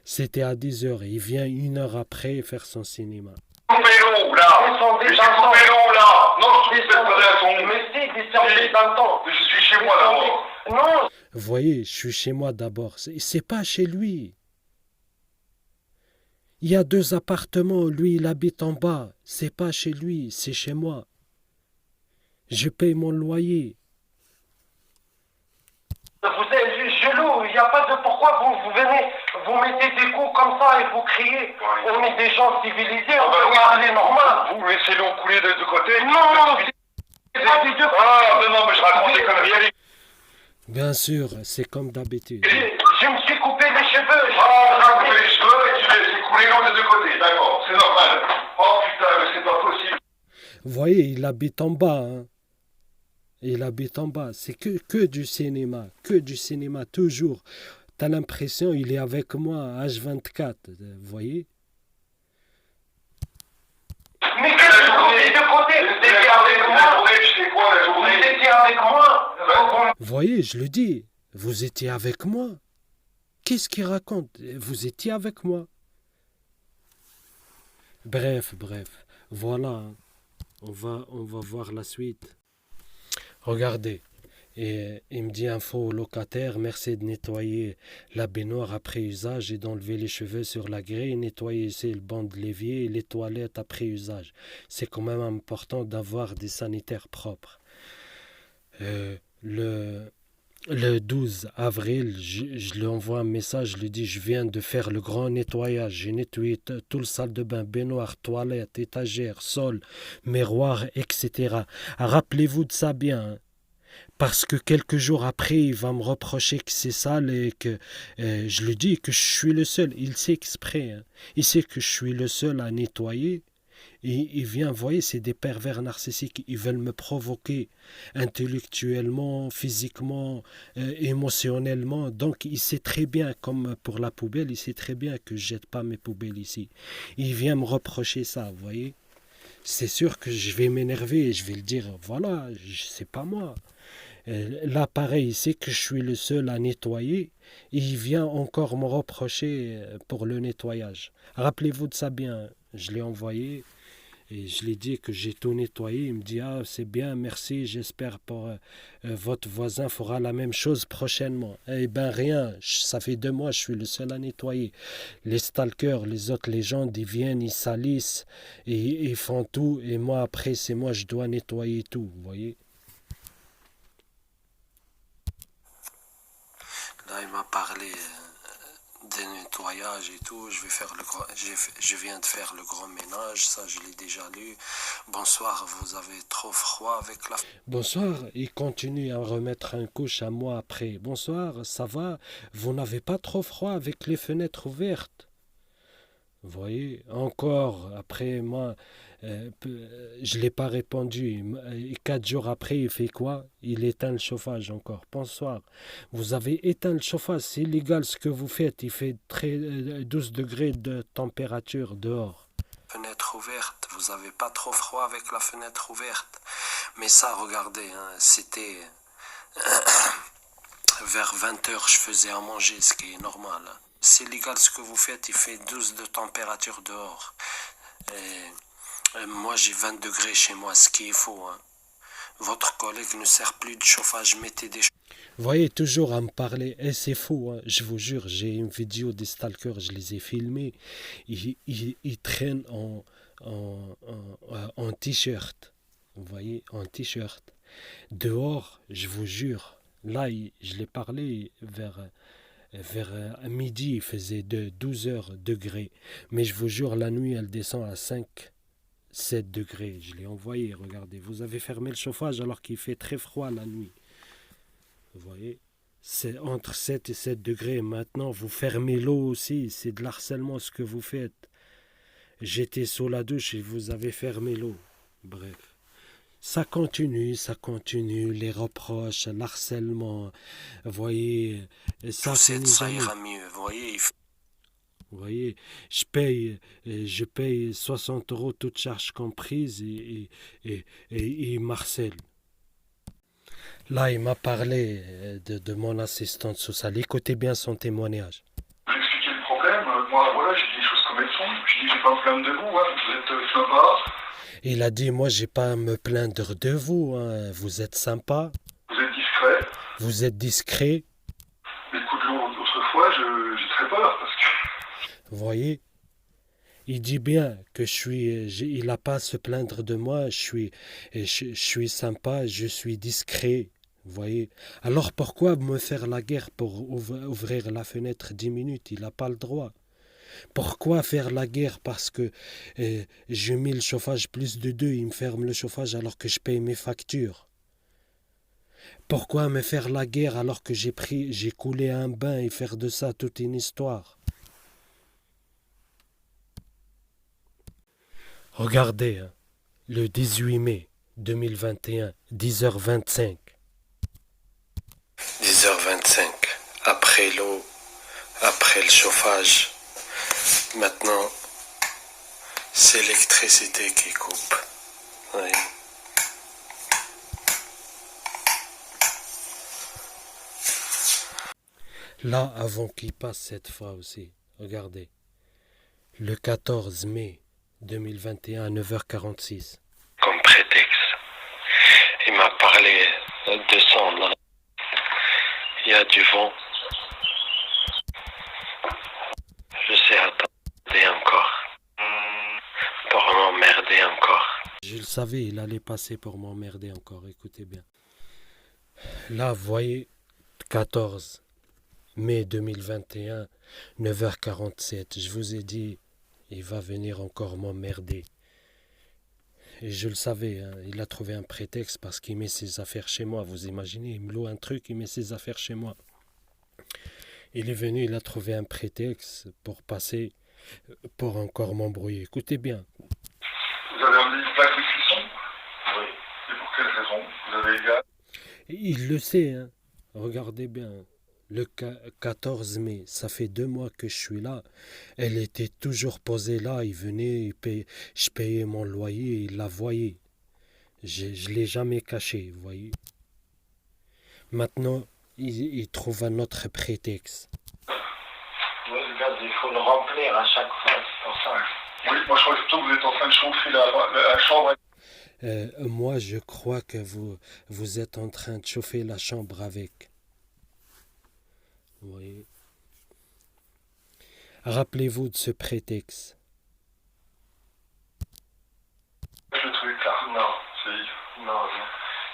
C'était à 10 heures. Il vient 1 heure après faire son cinéma. Coupé l'eau là. J'ai coupé l'eau là. Non, je suis pas. Mais si, descendez d'un temps. Je suis chez moi d'abord. Non. Vous voyez, je suis chez moi d'abord. C'est pas chez lui. Il y a 2 appartements. Lui, il habite en bas. C'est pas chez lui, c'est chez moi. Je paye mon loyer. Vous êtes gelou, il n'y a pas de pourquoi vous venez, vous mettez des coups comme ça et vous criez. Ouais. On est des gens civilisés, on peut parler normal. Vous laissez l'eau couler de côté. Non, c'est pas des deux côtés. Ah, non, mais je raconte des conneries. Bien sûr, c'est comme d'habitude. Je me suis coupé les cheveux. Ah, j'ai coupé les cheveux et tu laisses couler l'eau des deux côtés, d'accord, c'est normal. Oh putain, mais c'est pas possible. Vous voyez, il habite en bas, hein. Il habite en bas. C'est que du cinéma, toujours. T'as l'impression il est avec moi à H24, vous voyez? Mais que la journée de côté, vous étiez avec moi. Je sais quoi la journée? Vous étiez avec moi. Vous voyez, je le dis, vous étiez avec moi. Qu'est-ce qu'il raconte? Vous étiez avec moi. Bref, voilà. On va voir la suite. Regardez, et il me dit un faux locataire, merci de nettoyer la baignoire après usage et d'enlever les cheveux sur la grille, nettoyer ici le banc de l'évier et les toilettes après usage. C'est quand même important d'avoir des sanitaires propres. Le 12 avril, je lui envoie un message, je lui dis je viens de faire le grand nettoyage, j'ai nettoyé tout le salle de bain, baignoire, toilette, étagère, sol, miroir, etc. Rappelez-vous de ça bien, hein, parce que quelques jours après, il va me reprocher que c'est sale et que je lui dis que je suis le seul. Il sait exprès, hein. Il sait que je suis le seul à nettoyer. Et il vient, vous voyez, c'est des pervers narcissiques. Ils veulent me provoquer intellectuellement, physiquement, émotionnellement. Donc, il sait très bien, comme pour la poubelle, il sait très bien que je jette pas mes poubelles ici. Il vient me reprocher ça, vous voyez. C'est sûr que je vais m'énerver et je vais le dire, voilà, c'est pas moi. Là, pareil, il sait que je suis le seul à nettoyer. Et il vient encore me reprocher pour le nettoyage. Rappelez-vous de ça bien. Je l'ai envoyé et je lui ai dit que j'ai tout nettoyé. Il me dit ah c'est bien, merci, j'espère pour votre voisin fera la même chose prochainement. Eh ben rien, ça fait 2 mois, je suis le seul à nettoyer. Les stalkers, les autres légendes, ils viennent, ils salissent et ils font tout et moi après c'est moi je dois nettoyer tout, vous voyez. Là, il m'a parlé des nettoyages et tout. Je viens de faire le grand ménage, ça je l'ai déjà lu. Bonsoir, vous avez trop froid avec la... Bonsoir, il continue à remettre une couche à moi après. Bonsoir, ça va? Vous n'avez pas trop froid avec les fenêtres ouvertes? Vous voyez, encore après moi, je ne l'ai pas répondu. 4 jours après, il fait quoi? Il éteint le chauffage encore. Bonsoir, vous avez éteint le chauffage, c'est illégal ce que vous faites. Il fait 12 degrés de température dehors. Fenêtre ouverte, vous n'avez pas trop froid avec la fenêtre ouverte. Mais ça, regardez, hein, c'était vers 20h, je faisais à manger, ce qui est normal. C'est légal ce que vous faites, il fait 12 de température dehors. Moi, j'ai 20 degrés chez moi, ce qu'il faut. Hein. Votre collègue ne sert plus de chauffage, mettez des... Vous voyez, toujours à me parler, et c'est fou, hein, je vous jure, j'ai une vidéo des stalkers, je les ai filmés, ils traînent en t-shirt, vous voyez, en t-shirt. Dehors, je vous jure, là, je l'ai parlé vers midi, il faisait de 12 degrés, mais je vous jure, la nuit, elle descend à 7 degrés, je l'ai envoyé, regardez, vous avez fermé le chauffage alors qu'il fait très froid la nuit. Vous voyez, c'est entre 7 et 7 degrés. Maintenant, vous fermez l'eau aussi. C'est de l'harcèlement ce que vous faites. J'étais sous la douche et vous avez fermé l'eau. Bref. Ça continue. Les reproches, l'harcèlement. Vous voyez, ça finit ça jamais. ira mieux. Vous voyez, je paye 60 € toutes charges comprises et il m'harcèle. Là, il m'a parlé de mon assistante sociale. Écoutez bien son témoignage. J'ai expliqué le problème. Moi, voilà, j'ai dit les choses comme elles sont. Je dis, j'ai pas à me plaindre de vous, hein. Vous êtes sympa. Il a dit, moi, j'ai pas à me plaindre de vous. Hein. Vous êtes sympa. Vous êtes discret. Vous êtes discret. Les coups de l'eau autrefois, j'ai très peur parce que... Vous voyez, il dit bien que il n'a pas à se plaindre de moi. Je suis sympa, je suis discret. Vous voyez. Alors pourquoi me faire la guerre pour ouvrir la fenêtre 10 minutes? Il n'a pas le droit. Pourquoi faire la guerre parce que j'ai mis le chauffage plus de 2, il me ferme le chauffage alors que je paye mes factures? Pourquoi me faire la guerre alors que j'ai coulé un bain et faire de ça toute une histoire? Regardez, hein, le 18 mai 2021, 10h25. 10h25, après l'eau, après le chauffage. Maintenant, c'est l'électricité qui coupe. Oui. Là, avant qu'il passe cette fois aussi, regardez, le 14 mai 2021 à 9h46. Comme prétexte, il m'a parlé de cendres. Il y a du vent. Je sais attendre encore. Pour m'emmerder encore. Je le savais, il allait passer pour m'emmerder encore, écoutez bien. Là, vous voyez, 14 mai 2021, 9h47. Je vous ai dit, il va venir encore m'emmerder. Et je le savais, hein, il a trouvé un prétexte parce qu'il met ses affaires chez moi. Vous imaginez, il me loue un truc, il met ses affaires chez moi. Il est venu, il a trouvé un prétexte pour passer, pour encore m'embrouiller. Écoutez bien. Vous avez amené une plaque de cuisson? Oui. Et pour quelle raison? Vous avez le gaz? Il le sait, hein. Regardez bien. Le 14 mai, ça fait 2 mois que je suis là. Elle était toujours posée là. Il venait, je payais mon loyer, il la voyait. Je ne l'ai jamais caché, vous voyez. Maintenant, il trouve un autre prétexte. Oui, le gaz, il faut le remplir à chaque fois, c'est pour ça. Oui, moi je crois plutôt que vous êtes en train de chauffer la chambre. Moi, je crois que vous êtes en train de chauffer la chambre avec. Oui. Rappelez-vous de ce prétexte. Le truc là. Non, C'est... non, non.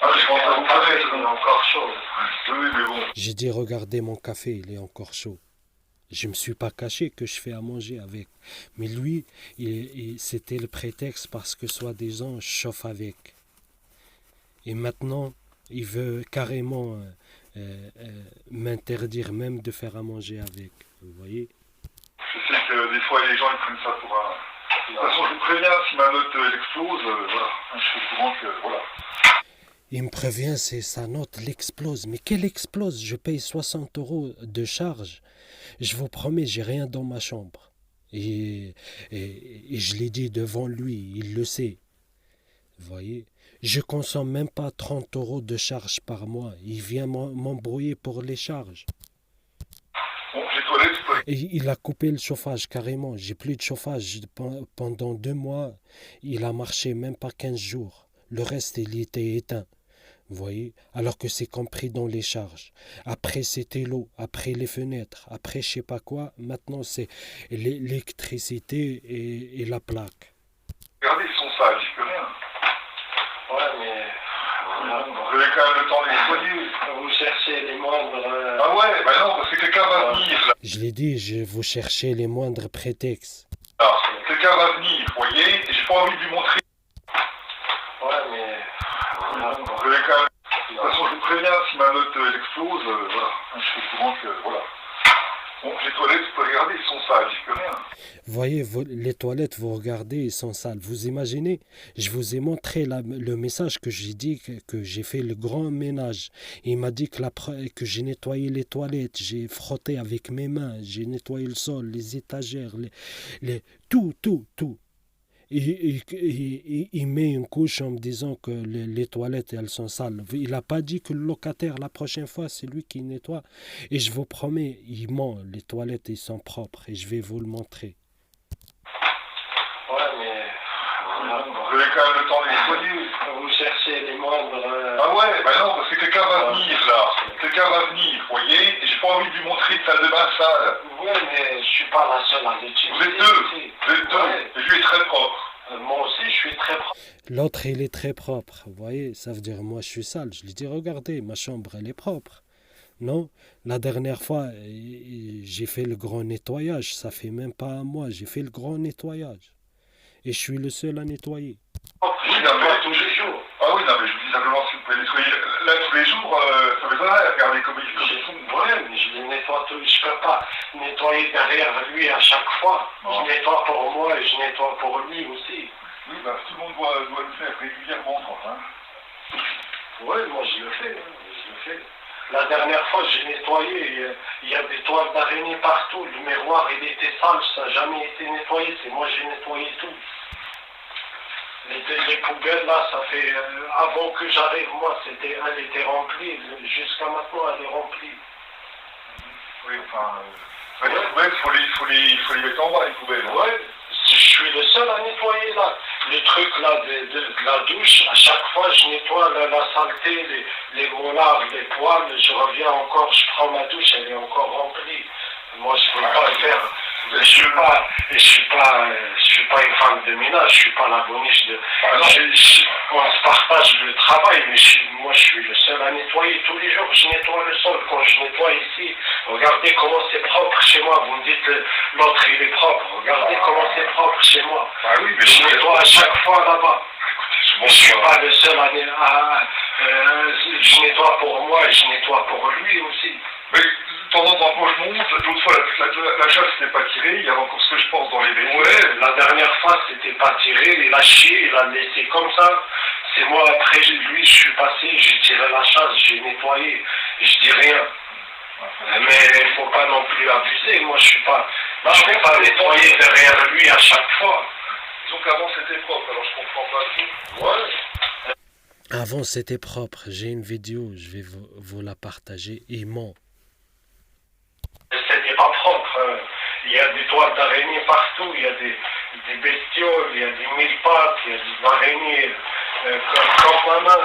Ah, je pense que vous connaissez, il est encore chaud. Oui, mais bon. J'ai dit, regardez mon café, il est encore chaud. Je ne me suis pas caché que je fais à manger avec. Mais lui, c'était le prétexte parce que soi-disant, je chauffe avec. Et maintenant, il veut carrément m'interdire même de faire à manger avec. Vous voyez? Je sais que des fois les gens ils prennent ça pour un... De toute façon, je vous préviens, si ma note elle explose, voilà. Je suis au courant que... Voilà. Il me prévient, c'est sa note, l'explose. Mais quelle explose? Je paye 60 € de charge. Je vous promets, j'ai rien dans ma chambre. Et je l'ai dit devant lui, il le sait. Vous voyez? Je consomme même pas 30 € de charge par mois. Il vient m'embrouiller pour les charges. Bon, j'ai toilette, Et il a coupé le chauffage carrément. J'ai plus de chauffage pendant 2 mois. Il a marché même pas 15 jours. Le reste, il était éteint. Vous voyez? Alors que c'est compris dans les charges. Après, c'était l'eau. Après, les fenêtres. Après, je sais pas quoi. Maintenant, c'est l'électricité et la plaque. regardez, ils sont sales, j'y peux rien. Ouais, mais Vous avez quand même le temps de les soigner. vous cherchez les moindres. Ah ouais, bah non, parce que quelqu'un va venir là. Je l'ai dit, vous cherchez les moindres prétextes. Quelqu'un va venir, vous voyez, et j'ai pas envie de lui montrer. Ouais, mais Vous avez quand même... De toute façon, je vous préviens, si ma note elle explose, voilà. Je suis au courant que... Voilà. Bon, les toilettes, vous pouvez regarder, ils sont sales, j'y peux rien. Vous voyez, les toilettes, vous regardez, ils sont sales. Vous imaginez? Je vous ai montré le message que j'ai dit que j'ai fait le grand ménage. Il m'a dit que j'ai nettoyé les toilettes, j'ai frotté avec mes mains, j'ai nettoyé le sol, les étagères, tout. Il met une couche en me disant que les toilettes, elles sont sales. Il n'a pas dit que le locataire, la prochaine fois, c'est lui qui nettoie. Et je vous promets, il ment. Les toilettes, ils sont propres. Et je vais vous le montrer. ouais, mais Vous avez quand même le temps de les soigner. vous cherchez les moindres. Ah ouais, bah non, parce que quelqu'un va venir là. Quelqu'un va venir, vous voyez, et j'ai pas envie de lui montrer une salle de bain sale. Ouais, mais je suis pas la seule à l'utiliser. Vous êtes deux, ici. vous êtes deux, Ouais. et lui est très propre. Moi aussi, je suis très propre. L'autre, il est très propre. Vous voyez, ça veut dire, moi, je suis sale. Je lui dis, regardez, ma chambre, elle est propre. Non, la dernière fois, j'ai fait le grand nettoyage. Ça fait même pas un mois. J'ai fait le grand nettoyage. Et je suis le seul à nettoyer. Oui, non, mais tous les jours. Ah oui, non, mais je vous dis simplement si vous pouvez nettoyer là tous les jours, ça m'étonnerait. Regardez comme ils font. Ouais, mais je les nettoie tous. Je peux pas nettoyer derrière lui à chaque fois. Non. Je nettoie pour moi et je nettoie pour lui aussi. Oui, bah tout le monde doit le faire régulièrement, quoi. Hein. Ouais, moi je le fais. Je le fais. La dernière fois, j'ai nettoyé. Il y a des toiles d'araignée partout. Le miroir, il était sale. Ça n'a jamais été nettoyé. C'est moi, j'ai nettoyé tout. Les poubelles, là, ça fait... avant que j'arrive, moi, elle était remplie. Jusqu'à maintenant, elle est remplie. Oui, enfin... les poubelles, il faut les mettre en bas, les poubelles. Hein. Ouais, je suis le seul à nettoyer, là. Le truc, là, de la douche, à chaque fois, je nettoie la saleté, les molars, les poils. Je reviens encore, je prends ma douche, elle est encore remplie. Moi, je ne peux pas le faire. Je suis pas une femme de ménage, je suis pas la boniche de. On se partage le travail, mais moi je suis le seul à nettoyer tous les jours. Je nettoie le sol quand je nettoie ici. Regardez comment c'est propre chez moi. Vous me dites l'autre il est propre. Regardez comment c'est propre chez moi. Ah oui, mais je nettoie à chaque fois là-bas. Je suis pas le seul je nettoie pour moi et je nettoie pour lui aussi. Mais de temps en temps, quand je monte, l'autre fois, la chasse n'était pas tirée, il y avait encore ce que je pense dans les WC. Ouais, la dernière fois, c'était pas tiré, il a chié, il a laissé comme ça. C'est moi, après, lui, je suis passé, j'ai tiré la chasse, j'ai nettoyé, je dis rien. Mais il faut pas non plus abuser, moi, je vais pas nettoyer derrière lui à chaque fois. Disons qu'avant, c'était propre, alors je comprends pas tout. Ouais. Avant, c'était propre. J'ai une vidéo, je vais vous la partager. Il ment. C'était pas propre. Il y a des toiles d'araignée partout. Il y a des bestioles, il y a des mille pattes, il y a des araignées, comme ma main.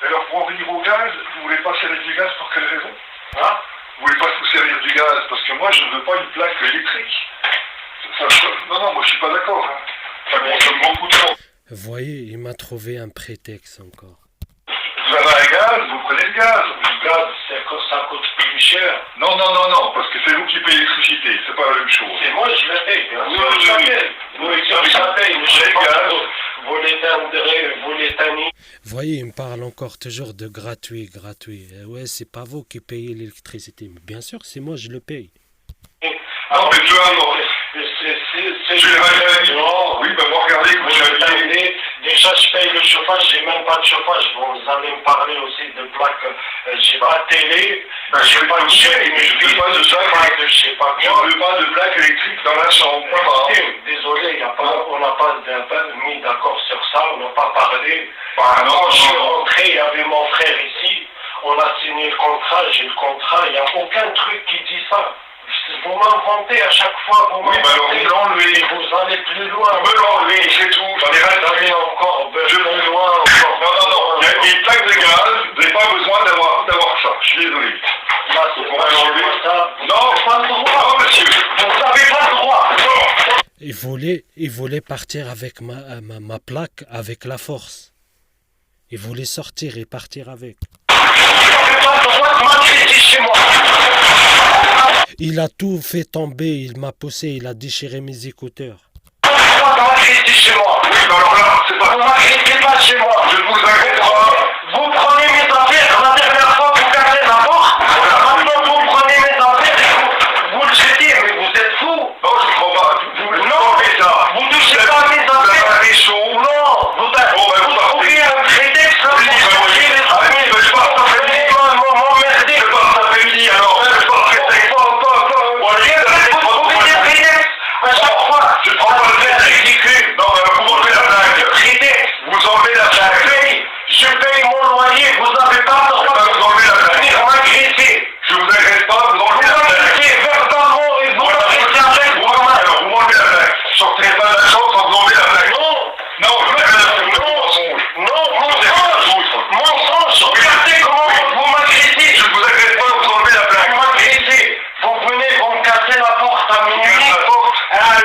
Alors pour en venir au gaz, vous voulez pas servir du gaz pour quelle raison? Hein? Vous voulez pas vous servir du gaz? Parce que moi je ne veux pas une plaque électrique. Non, moi je suis pas d'accord. Hein. Ça consomme beaucoup de temps. Vous voyez, il m'a trouvé un prétexte encore. Vous avez un gaz, vous prenez le gaz. Le gaz, ça coûte plus cher. Non, parce que c'est vous qui payez l'électricité, c'est pas la même chose. Et moi je la paye, bien sûr. Oui, je la paye. Oui, je la paye, mais je sais pas. Vous l'éteindrez, vous l'éteignez. Vous voyez, il me parle encore toujours de gratuit. Ouais, c'est pas vous qui payez l'électricité. Mais bien sûr, c'est moi, je le paye. Non, mais tu vois, oui, ben moi, regardez, vous habillé. Déjà, je paye le chauffage, j'ai même pas de chauffage. Vous allez me parler aussi de plaques. J'ai pas de télé, j'ai pas de chaîne, mais je ne veux pas de plaque, je sais pas quoi. Je ne veux pas de plaque électrique dans la chambre. Désolé, on n'a pas mis d'accord sur ça, on n'a pas parlé. Quand je suis rentré, il y avait mon frère ici. On a signé le contrat, j'ai le contrat, il n'y a aucun truc qui dit ça. Vous m'inventez à chaque fois, vous m'inventez. Oui, bah alors vous l'enlevez. Vous allez plus loin. Vous me l'enlevez, c'est tout. J'en ai rien à faire encore. Je plus loin encore. Non. Il y a une plaque de gaz, vous n'avez pas besoin d'avoir ça. Je suis désolé. Là, c'est pour enlever ça. Non, pas le droit. Non, monsieur. Vous n'avez pas le droit. Non. Il voulait partir avec ma plaque avec la force. Il voulait sortir et partir avec. Vous n'avez pas le droit de m'agresser chez moi. Il a tout fait tomber, il m'a poussé, il a déchiré mes écouteurs. Vous m'agressez chez moi. Oui, mais alors là, c'est pas... Vous m'agressez pas chez moi. Je ne vous agresse pas. Vous prenez mes affaires, la dernière fois vous cassez la porte. Maintenant vous prenez mes affaires et vous le jetez, mais vous êtes fou. Non, je ne crois pas. Vous ne touchez pas à mes affaires. Non, vous trouvez un prétexte pour chercher les affaires. M'emmerder. Alors, à chaque fois, je prends pas le fait ridicule. Non, mais vous m'enlevez la plaque. Vous enlevez la plaque. Je paye mon loyer, vous n'avez pas le droit de vous enlever la plaque. Venir m'agresser. Je vous agresse pas, vous enlevez la plaque. Vous m'agressez verbalement et vous m'agressez avec vos mains. Alors, vous m'enlevez la plaque. Je sortirai pas de la chambre sans vous enlever la plaque. Non, mensonge. Regardez comment vous m'agressez. Je ne vous agresse pas, vous enlevez la plaque. Vous m'agressez. Vous venez, vous me cassez la porte à minuit.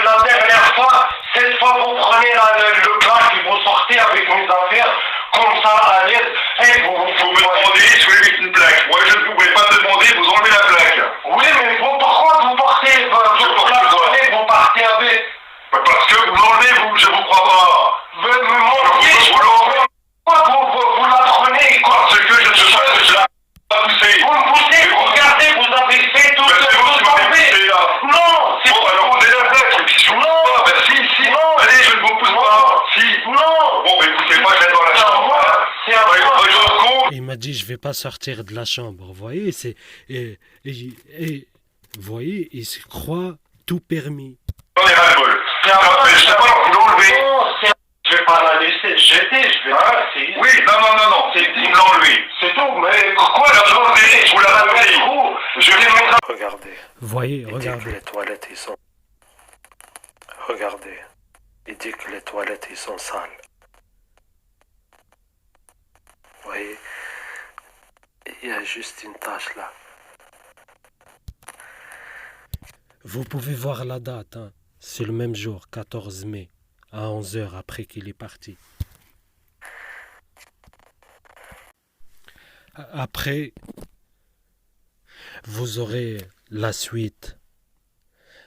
La dernière fois, cette fois vous prenez le plaque et vous sortez avec mes affaires comme ça à l'aise. Et vous me demandez si vous voulez mettre une plaque. Moi je ne pouvais pas demander, vous enlevez la plaque. Oui, mais pourquoi vous portez vous partez avec? Parce que vous l'enlevez, je vous crois pas. Vous la prenez quoi? Parce que je ne sais pas que je la poussé. Vous me poussez, regardez, vous avez fait tout ce que vous avez. Non, c'est bon, alors vous êtes la plaque. Non, si. Non. Allez, je ne vous pousse pas. Si. Non. Bon, mais écoutez, moi, je vais dans la chambre. C'est un point. Il m'a dit, je vais pas sortir de la chambre. Vous voyez, vous voyez, il se croit tout permis. J'en ai ras le bol. Je sais pas, vous l'enlevez. Je vais pas la laisser jeter, je vais la laisser. Oui, non. Vous me l'enlevez. C'est tout, mais pourquoi la l'enlever? Vous la ramenez où? Je vais mettre. Regardez. Vous voyez, Il dit regardez. que les toilettes, ils sont... Regardez. Il dit que les toilettes, ils sont sales. Vous voyez, il y a juste une tache là. Vous pouvez voir la date, hein. C'est le même jour, 14 mai, à 11h après qu'il est parti. Après, vous aurez la suite.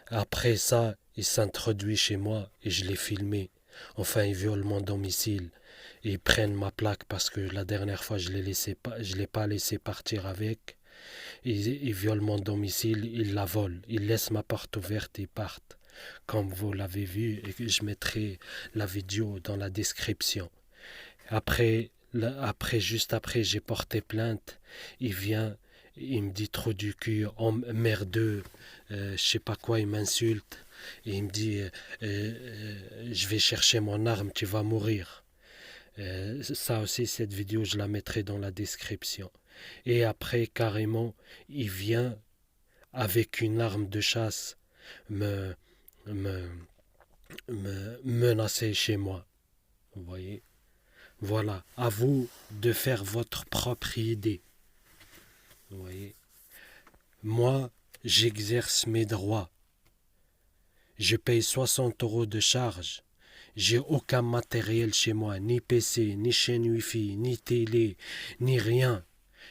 Après ça, il s'introduit chez moi et je l'ai filmé. Enfin, il viole mon domicile. Ils prennent ma plaque parce que la dernière fois, je l'ai pas laissé partir avec. Ils violent mon domicile, ils la volent. Ils laissent ma porte ouverte et ils partent. Comme vous l'avez vu, et je mettrai la vidéo dans la description. Juste après, j'ai porté plainte. Il vient, il me dit trop du cul, merdeux, je sais pas quoi, il m'insulte. Et il me dit, je vais chercher mon arme, tu vas mourir. Ça aussi, cette vidéo, je la mettrai dans la description. Et après, carrément, il vient avec une arme de chasse me me menacer chez moi. Vous voyez? Voilà, à vous de faire votre propre idée. Vous voyez? Moi, j'exerce mes droits. Je paye 60 € de charge. J'ai aucun matériel chez moi, ni PC, ni chaîne Wi-Fi, ni télé, ni rien.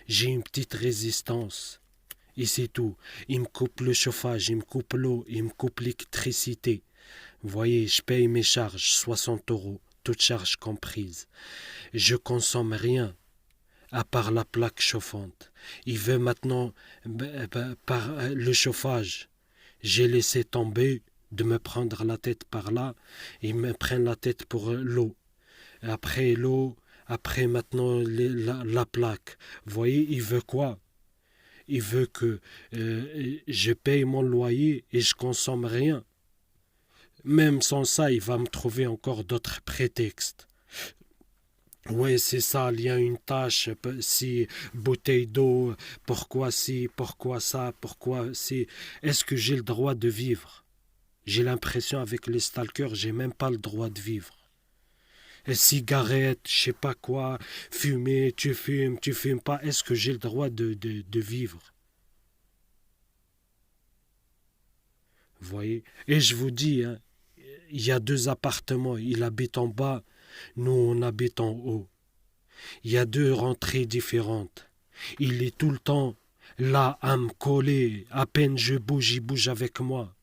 J'ai une petite résistance. Et c'est tout. Il me coupe le chauffage, il me coupe l'eau, il me coupe l'électricité. Vous voyez, je paye mes charges, 60 €, toutes charges comprises. Je consomme rien, à part la plaque chauffante. Il veut maintenant, par le chauffage, j'ai laissé tomber de me prendre la tête par là, ils me prennent la tête pour l'eau. Après l'eau, après maintenant la plaque. Vous voyez, il veut quoi? Il veut que je paye mon loyer et je consomme rien. Même sans ça, il va me trouver encore d'autres prétextes. Ouais, c'est ça, il y a une tâche, si, bouteille d'eau, pourquoi si, pourquoi ça, pourquoi si. Est-ce que j'ai le droit de vivre? J'ai l'impression avec les stalkers, j'ai même pas le droit de vivre. Et cigarette, je sais pas quoi, fumer, tu fumes pas, est-ce que j'ai le droit de vivre? Vous voyez? Et je vous dis, hein, il y a 2 appartements, il habite en bas, nous on habite en haut. Il y a 2 rentrées différentes. Il est tout le temps là à me coller, à peine je bouge, il bouge avec moi.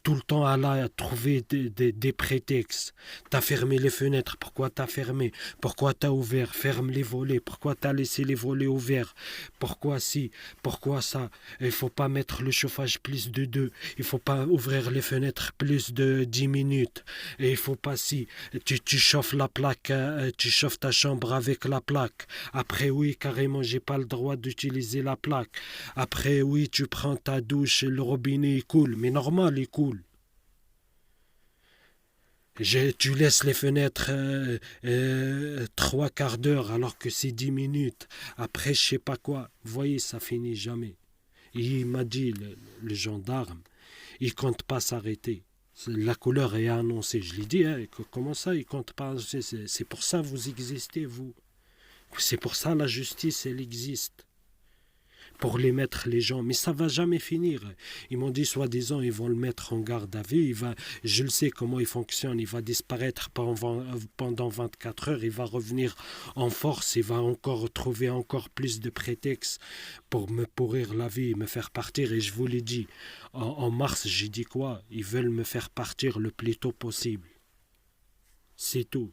Tout le temps à trouver des prétextes. T'as fermé les fenêtres, pourquoi t'as fermé? Pourquoi t'as ouvert? Ferme les volets, pourquoi t'as laissé les volets ouverts? Pourquoi si? Pourquoi ça? Il faut pas mettre le chauffage plus de 2. Il faut pas ouvrir les fenêtres plus de 10 minutes. Et il faut pas si. Tu chauffes la plaque, tu chauffes ta chambre avec la plaque. Après oui, carrément, j'ai pas le droit d'utiliser la plaque. Après oui, tu prends ta douche, le robinet il coule. Mais normal, il coule. Tu laisses les fenêtres 3/4 d'heure alors que c'est 10 minutes. Après, je sais pas quoi. Vous voyez, ça finit jamais. Et il m'a dit, le gendarme, il compte pas s'arrêter. La couleur est annoncée. Je lui dis, hein, comment ça, il compte pas? C'est pour ça que vous existez, vous. C'est pour ça la justice, elle existe. Pour les mettre les gens, mais ça va jamais finir. Ils m'ont dit soi-disant ils vont le mettre en garde à vue, je le sais comment il fonctionne, il va disparaître pendant 24 heures, il va revenir en force, il va encore trouver encore plus de prétextes pour me pourrir la vie, me faire partir. Et je vous l'ai dit, en mars j'ai dit quoi? Ils veulent me faire partir le plus tôt possible. C'est tout.